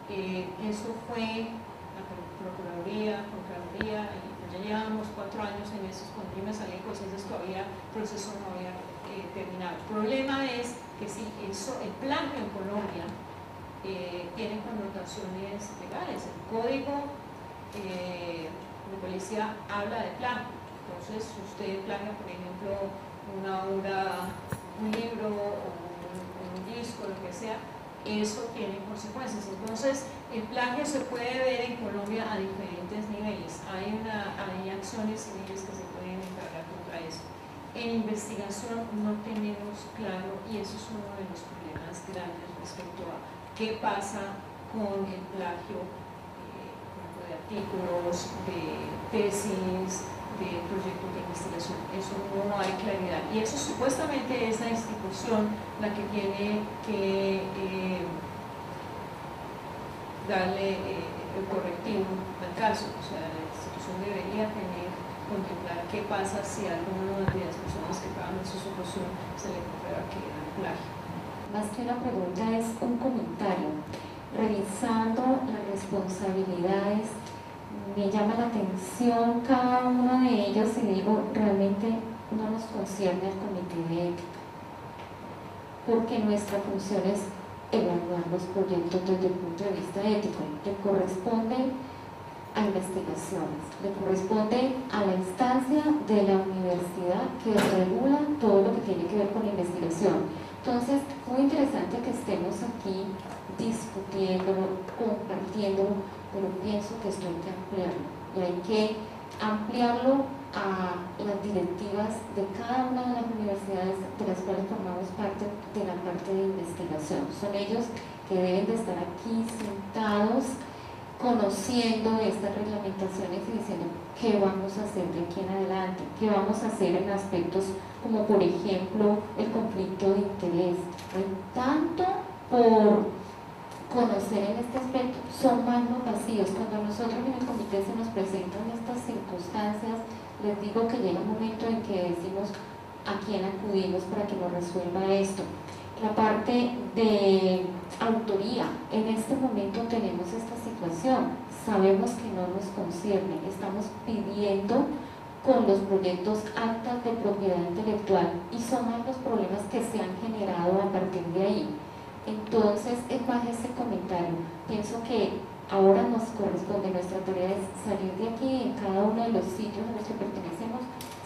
Eso fue la Procuraduría, Contraloría, y pues ya llevábamos 4 años en eso. Cuando yo me salí de Conciencias todavía el proceso no había terminado. El problema es que si el plagio en Colombia tiene connotaciones legales. El código de policía habla de plagio. Entonces, si usted plagia, por ejemplo, una obra, un libro o un disco, lo que sea, eso tiene consecuencias. Entonces, el plagio se puede ver en Colombia a diferentes niveles. Hay acciones civiles que se pueden encargar contra eso. En investigación no tenemos claro, y eso es uno de los problemas grandes respecto a qué pasa con el plagio de artículos, de tesis, de proyectos de investigación. Eso no hay claridad. Y eso supuestamente es la institución la que tiene que darle el correctivo al caso. O sea, la institución debería contemplar qué pasa si a alguna de las personas que trabajan en su solución se le comprueba que era plagio. Más que una pregunta es un comentario. Revisando las responsabilidades, me llama la atención cada uno de ellos y digo, realmente no nos concierne al comité de ética, porque nuestra función es evaluar los proyectos desde el punto de vista ético. Le corresponde a investigaciones, le corresponde a la instancia de la universidad que regula todo lo que tiene que ver con la investigación. Entonces, muy interesante que estemos aquí discutiéndolo, compartiéndolo, pero pienso que esto hay que ampliarlo, y hay que ampliarlo a las directivas de cada una de las universidades de las cuales formamos parte de la parte de investigación. Son ellos que deben de estar aquí sentados, conociendo estas reglamentaciones y diciendo qué vamos a hacer de aquí en adelante, qué vamos a hacer en aspectos como por ejemplo el conflicto de interés. Hay tanto por conocer en este aspecto, son manos vacíos. Cuando nosotros en el comité se nos presentan estas circunstancias, les digo que llega un momento en que decimos a quién acudimos para que nos resuelva esto. La parte de autoría, en este momento tenemos esta situación, sabemos que no nos concierne, estamos pidiendo con los proyectos actas de propiedad intelectual y son más los problemas que se han generado a partir de ahí. Entonces, en base a ese comentario, pienso que ahora nos corresponde, nuestra tarea es salir de aquí en cada uno de los sitios a los que pertenecemos,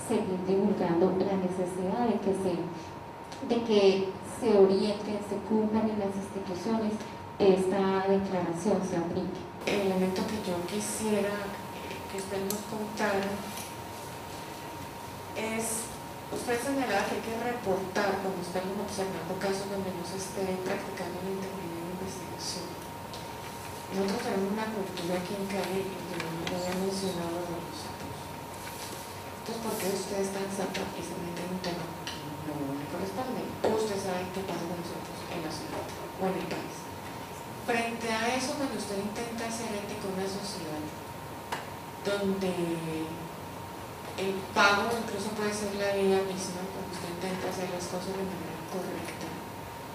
seguir divulgando la necesidad de que se orienten, se cumplan en las instituciones, esta declaración se aplique. El elemento que yo quisiera que usted nos contara es, usted señalaba que hay que reportar cuando estamos observando casos donde no se esté practicando la integridad de investigación. Nosotros tenemos una cultura aquí en Cali, y yo lo había mencionado de los años. Entonces, ¿por qué usted es tan santa y se mete en un tema que no le corresponde? Usted sabe qué pasa con nosotros en la ciudad o en el país. Frente a eso, cuando usted intenta ser ético en una sociedad donde el pago incluso puede ser la vida misma, cuando usted intenta hacer las cosas de manera correcta,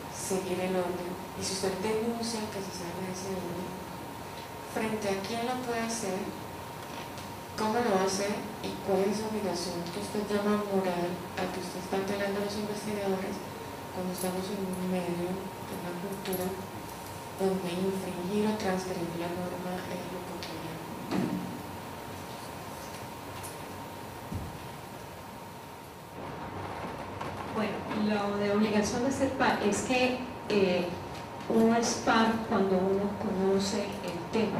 seguir el orden, y si usted denuncia que se sale de ese orden, frente a quién lo puede hacer, cómo lo va a hacer y cuál es esa obligación que usted llama moral a que usted está apelando a los investigadores cuando estamos en un medio de una cultura donde infringir o transgredir la norma es lo cotidiano. Bueno, lo de obligación de ser par es que uno es par cuando uno conoce el tema.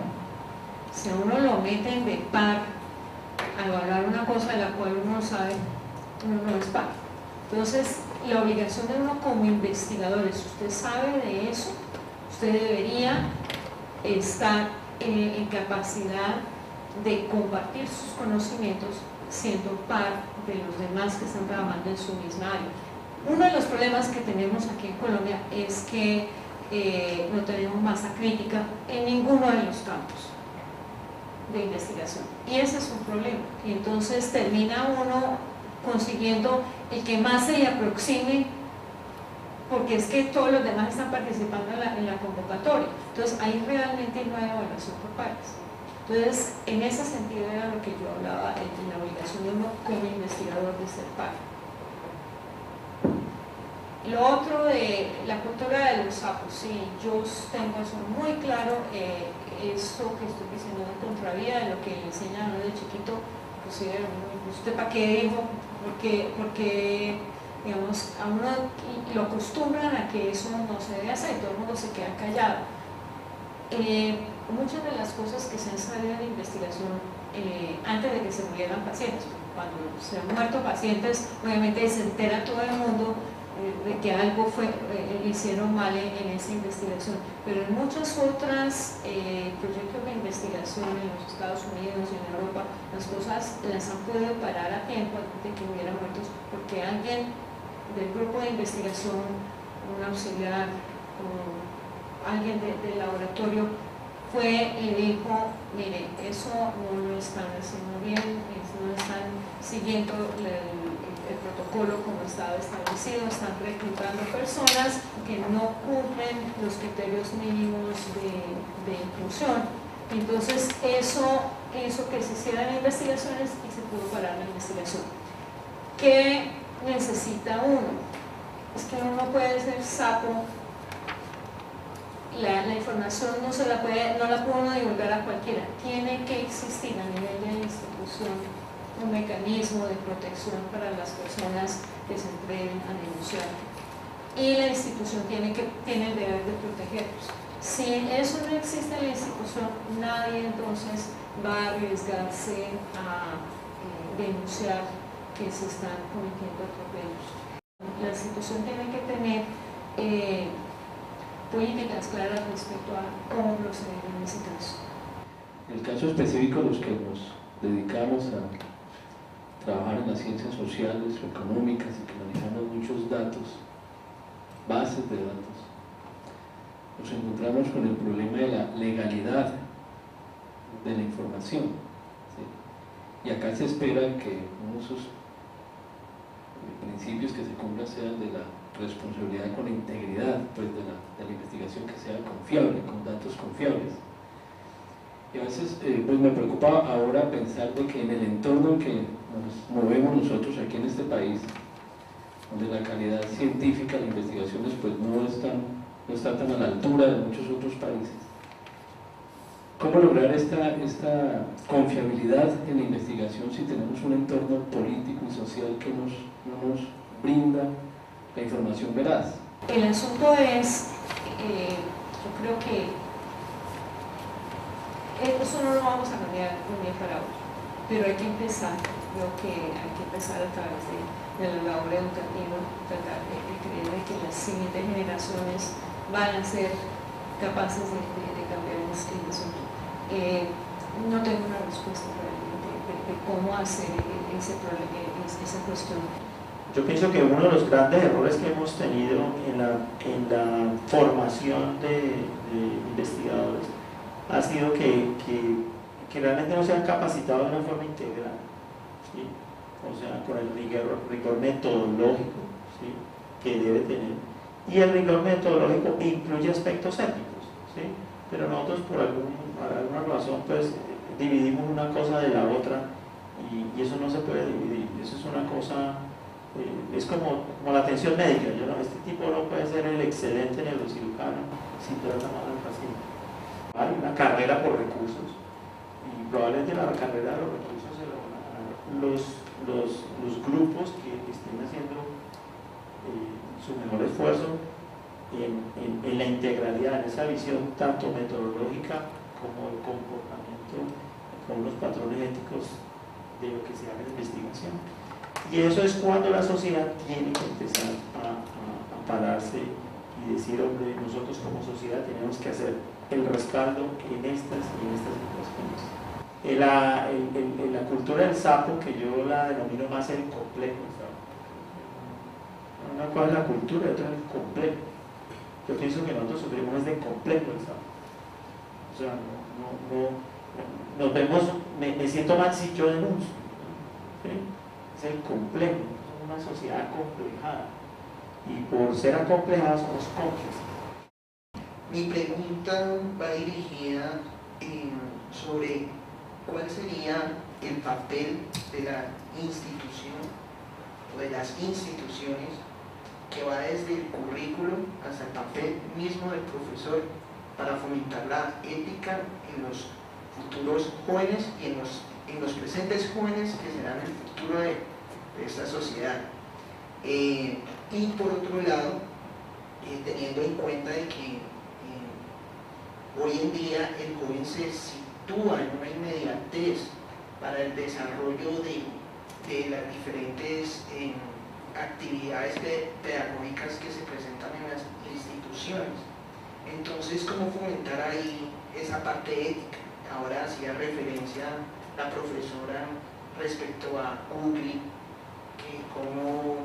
Si a uno lo meten de par a evaluar una cosa de la cual uno no sabe, uno no es par. Entonces, la obligación de uno como investigador, si usted sabe de eso, usted debería estar en capacidad de compartir sus conocimientos siendo par de los demás que están trabajando en su misma área. Uno de los problemas que tenemos aquí en Colombia es que no tenemos masa crítica en ninguno de los campos de investigación, y ese es un problema, y entonces termina uno consiguiendo el que más se le aproxime, porque es que todos los demás están participando en la convocatoria, entonces ahí realmente no hay evaluación por pares. Entonces, en ese sentido era lo que yo hablaba de la obligación de uno como investigador de ser par. Lo otro de la cultura de los sapos, sí, yo tengo eso muy claro, esto que estoy diciendo de contravía de lo que le enseñan a uno de chiquito, inclusive, ¿usted para qué dijo? Porque digamos, a uno lo acostumbran a que eso no se debe hacer, todo el mundo se queda callado. Muchas de las cosas que se han salido de investigación antes de que se murieran pacientes, cuando se han muerto pacientes, obviamente se entera todo el mundo de que algo le hicieron mal en esa investigación, pero en muchos otros proyectos de investigación en los Estados Unidos y en Europa, las cosas las han podido parar a tiempo antes de que hubieran muertos, porque alguien del grupo de investigación, un auxiliar, alguien del laboratorio, fue y dijo, mire, eso no lo están haciendo bien, no están siguiendo el protocolo como estaba establecido, están reclutando personas que no cumplen los criterios mínimos de inclusión. Entonces eso hizo que se hicieran investigaciones y se pudo parar la investigación. ¿Qué necesita uno? Es que uno no puede ser sapo. La información no la puede uno divulgar a cualquiera, tiene que existir a nivel de la institución un mecanismo de protección para las personas que se atreven a denunciar, y la institución tiene el deber de protegerlos. Si eso no existe en la institución, nadie entonces va a arriesgarse a denunciar que se están cometiendo atropellos. La institución tiene que tener políticas claras respecto a cómo proceder en ese caso. En el caso específico, los que nos dedicamos a trabajar en las ciencias sociales o económicas y que manejamos muchos datos, bases de datos, nos encontramos con el problema de la legalidad de la información, ¿sí? Y acá se espera que uno de esos principios que se cumplan sean de la responsabilidad con la integridad, pues, de la investigación, que sea confiable, con datos confiables. Y a veces pues me preocupa ahora pensar de que en el entorno en que nos movemos nosotros aquí en este país, donde la calidad científica de investigaciones pues no está tan a la altura de muchos otros países, ¿cómo lograr esta confiabilidad en la investigación si tenemos un entorno político y social que no nos brinda la información veraz? El asunto es, yo creo que eso no lo vamos a cambiar de un día para otro, pero hay que empezar, creo que hay que empezar a través de la labor educativa, tratar de creer que las siguientes generaciones van a ser capaces de cambiar este asunto. No tengo una respuesta realmente de cómo hacer esa cuestión. Yo pienso que uno de los grandes errores que hemos tenido en la formación de investigadores ha sido que realmente no se han capacitado de una forma integral, ¿sí? O sea, con el rigor metodológico, ¿sí?, que debe tener. Y el rigor metodológico incluye aspectos éticos, ¿sí? Pero nosotros por alguna razón pues dividimos una cosa de la otra y eso no se puede dividir. Eso es una cosa... es como la atención médica. Este tipo no puede ser el excelente neurocirujano si trata mal al paciente. Hay una carrera por recursos y probablemente la carrera de los recursos se lo van a dar los grupos que estén haciendo su mejor esfuerzo en la integralidad, en esa visión tanto metodológica como el comportamiento, como los patrones éticos de lo que se haga en investigación. Y eso es cuando la sociedad tiene que empezar a pararse y decir, hombre, nosotros como sociedad tenemos que hacer el respaldo en estas situaciones. La cultura del sapo, que yo la denomino más el complejo del sapo. Una cosa es la cultura y otra es el complejo. Yo pienso que nosotros sufrimos es de complejo del sapo. O sea, nos vemos, me siento mal si yo denuncio, ¿sí? Es el complejo, somos una sociedad acomplejada y por ser acomplejada somos cómplices. Mi pregunta va dirigida sobre cuál sería el papel de la institución o de las instituciones, que va desde el currículum hasta el papel mismo del profesor para fomentar la ética en los futuros jóvenes y en los presentes jóvenes que serán el futuro de esta sociedad. Y por otro lado, teniendo en cuenta de que hoy en día el joven se sitúa en una inmediatez para el desarrollo de las diferentes actividades pedagógicas que se presentan en las instituciones. Entonces, ¿cómo fomentar ahí esa parte ética? Ahora hacía referencia la profesora respecto a Google, que cómo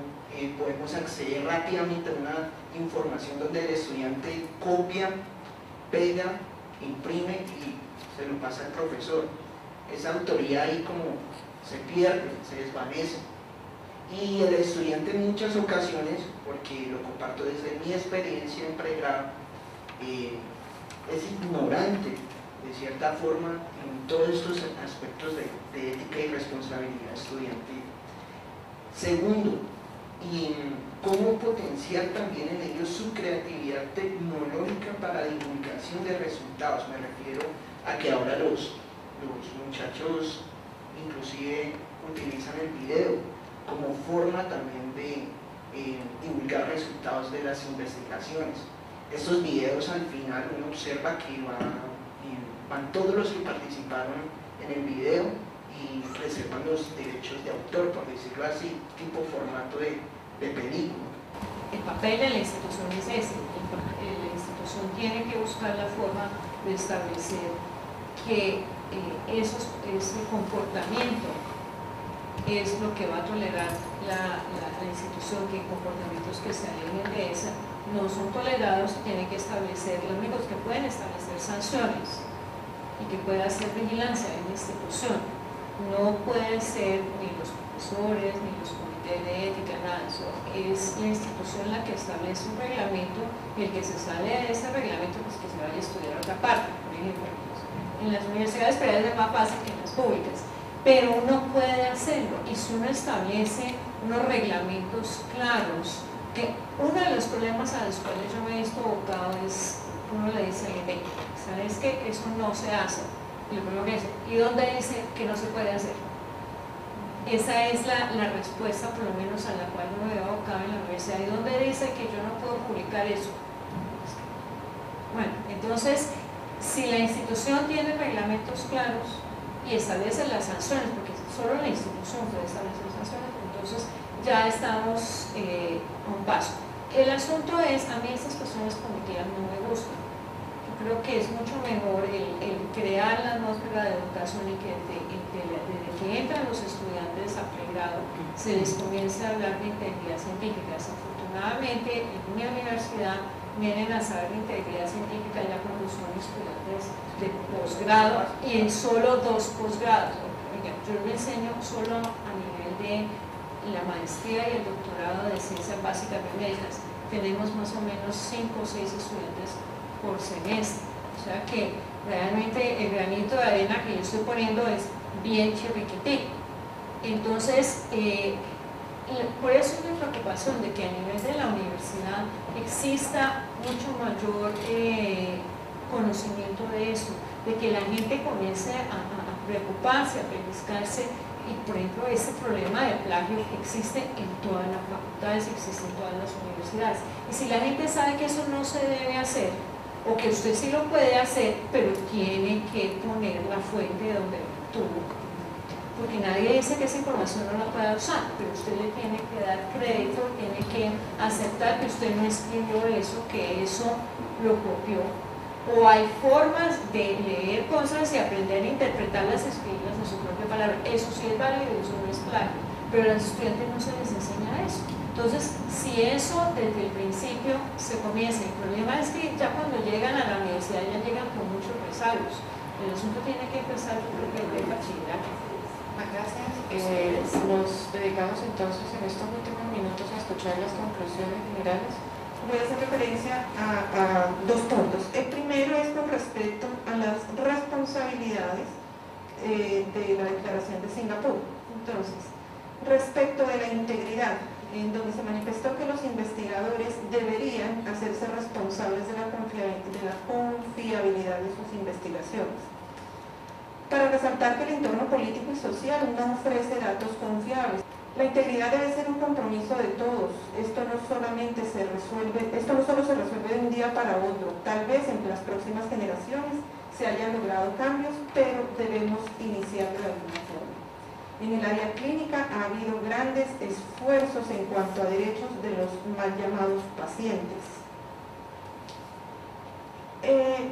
podemos acceder rápidamente a una información donde el estudiante copia, pega, imprime y se lo pasa al profesor. Esa autoría ahí como se pierde, se desvanece. Y el estudiante en muchas ocasiones, porque lo comparto desde mi experiencia en pregrado, es ignorante de cierta forma en todos estos aspectos de ética y responsabilidad estudiantil. Segundo, cómo potenciar también en ellos su creatividad tecnológica para divulgación de resultados. Me refiero a que ahora los muchachos inclusive utilizan el video como forma también de divulgar resultados de las investigaciones. Estos videos al final uno observa que van todos los que participaron en el video y reservan los derechos de autor, por decirlo así, tipo formato de película. El papel de la institución es ese. La institución tiene que buscar la forma de establecer que ese comportamiento es lo que va a tolerar la institución, que comportamientos que se alejen de esa no son tolerados y tiene que establecer, los únicos que pueden establecer sanciones y que pueda hacer vigilancia en la institución. No pueden ser ni los profesores, ni los comités de ética, nada. Eso es la institución la que establece un reglamento y el que se sale de ese reglamento pues que se vaya a estudiar a otra parte, por ejemplo. En las universidades privadas es más fácil que en las públicas, pero uno puede hacerlo y si uno establece unos reglamentos claros, que uno de los problemas a los cuales yo me he visto abocado es, uno le dice al INEC, ¿sabes qué? Eso no se hace. Y lo primero que dice, ¿y dónde dice que no se puede hacer? Esa es la respuesta, por lo menos a la cual yo me veo abocado en la universidad. ¿Y dónde dice que yo no puedo publicar eso? Bueno, entonces, si la institución tiene reglamentos claros y establece las sanciones, porque solo la institución puede establecer sanciones, entonces ya estamos a un paso. El asunto es, a mí estas cuestiones cognitivas no me gustan. Yo creo que es mucho mejor el crear la atmósfera de educación y que desde que entran los estudiantes a pregrado se les comience a hablar de integridad científica. Desafortunadamente, en mi universidad vienen a saber de integridad científica ya cuando son estudiantes de posgrado y en solo 2 posgrados. Yo le enseño solo a nivel de la maestría y el doctorado de ciencias básicas médicas. Tenemos más o menos 5 o 6 estudiantes por semestre. O sea que realmente el granito de arena que yo estoy poniendo es bien chirriquitico. Entonces, por eso es mi preocupación de que a nivel de la universidad exista mucho mayor conocimiento de eso, de que la gente comience a preocuparse, a pellizcarse. Y por ejemplo, este problema de plagio existe en todas las facultades, existe en todas las universidades. Y si la gente sabe que eso no se debe hacer, o que usted sí lo puede hacer, pero tiene que poner la fuente donde lo obtuvo. Porque nadie dice que esa información no la pueda usar, pero usted le tiene que dar crédito, tiene que aceptar que usted no escribió eso, que eso lo copió. O hay formas de leer cosas y aprender a interpretarlas, escribirlas en su propia palabra. Eso sí es válido, eso no es plagio, pero a los estudiantes no se les enseña eso. Entonces, si eso desde el principio se comienza, el problema es que ya cuando llegan a la universidad ya llegan con muchos rezalos. El asunto tiene que empezar desde el bachillerato. Gracias. Nos dedicamos entonces en estos últimos minutos a escuchar las conclusiones generales. Voy a hacer referencia a 2 puntos. El primero es con respecto a las responsabilidades de la Declaración de Singapur. Entonces, respecto de la integridad, en donde se manifestó que los investigadores deberían hacerse responsables de la confiabilidad de sus investigaciones. Para resaltar que el entorno político y social no ofrece datos confiables. La integridad debe ser un compromiso de todos. Esto no solo se resuelve de un día para otro. Tal vez en las próximas generaciones se hayan logrado cambios, pero debemos iniciarlo de alguna forma. En el área clínica ha habido grandes esfuerzos en cuanto a derechos de los mal llamados pacientes.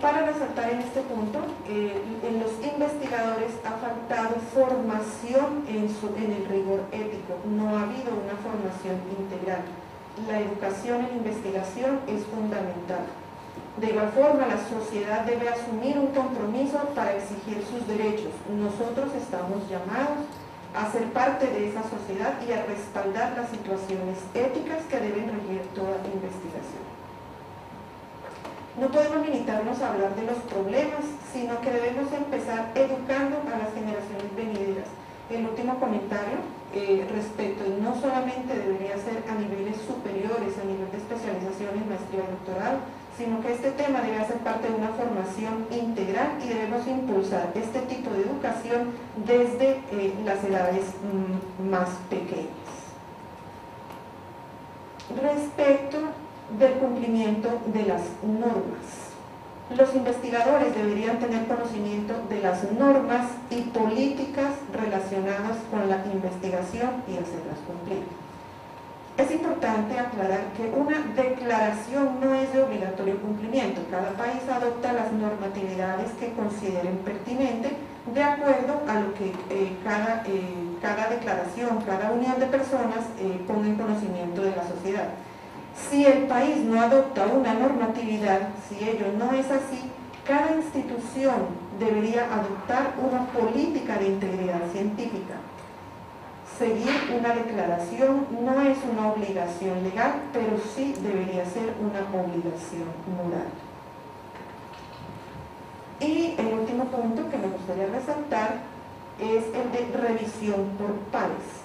Para resaltar en este punto, en los investigadores ha faltado formación en el rigor ético, no ha habido una formación integral. La educación en investigación es fundamental. De igual forma, la sociedad debe asumir un compromiso para exigir sus derechos. Nosotros estamos llamados a ser parte de esa sociedad y a respaldar las situaciones éticas que deben regir toda investigación. No podemos limitarnos a hablar de los problemas, sino que debemos empezar educando a las generaciones venideras. El último comentario respecto, no solamente debería ser a niveles superiores, a nivel de especialización en maestría y doctorado, sino que este tema debe ser parte de una formación integral y debemos impulsar este tipo de educación desde las edades más pequeñas. Respecto del cumplimiento de las normas. Los investigadores deberían tener conocimiento de las normas y políticas relacionadas con la investigación y hacerlas cumplir. Es importante aclarar que una declaración no es de obligatorio cumplimiento. Cada país adopta las normatividades que consideren pertinente de acuerdo a lo que cada declaración, cada unión de personas ponga en conocimiento de la sociedad. Si el país no adopta una normatividad, si ello no es así, cada institución debería adoptar una política de integridad científica. Seguir una declaración no es una obligación legal, pero sí debería ser una obligación moral. Y el último punto que me gustaría resaltar es el de revisión por pares.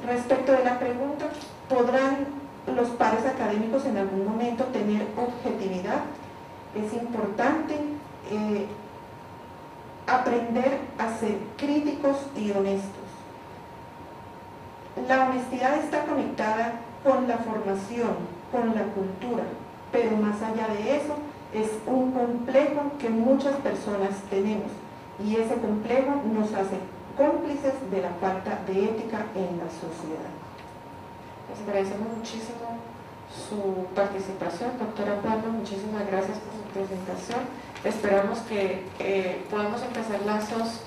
Respecto de la pregunta, ¿podrán los pares académicos en algún momento tener objetividad? Es importante aprender a ser críticos y honestos. La honestidad está conectada con la formación, con la cultura, pero más allá de eso es un complejo que muchas personas tenemos y ese complejo nos hace cómplices de la falta de ética en la sociedad. Les agradecemos muchísimo su participación, doctora Pablo, muchísimas gracias por su presentación. Esperamos que podamos empezar lazos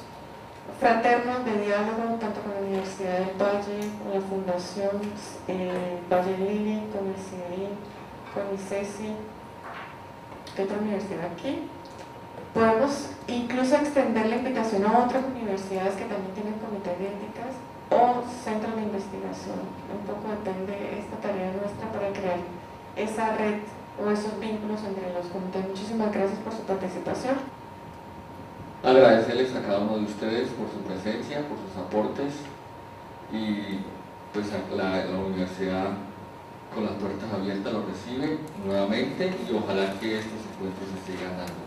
fraternos de diálogo tanto con la Universidad del Valle, con la Fundación Valle Lili, con el CIDI, con ICESI, de otra universidad aquí. Podemos incluso extender la invitación a otras universidades que también tienen comités de éticas o centros de investigación. Un poco depende esta tarea nuestra para crear esa red o esos vínculos entre los comités. Muchísimas gracias por su participación. Agradecerles a cada uno de ustedes por su presencia, por sus aportes y pues la universidad con las puertas abiertas los recibe nuevamente y ojalá que estos encuentros se sigan dando.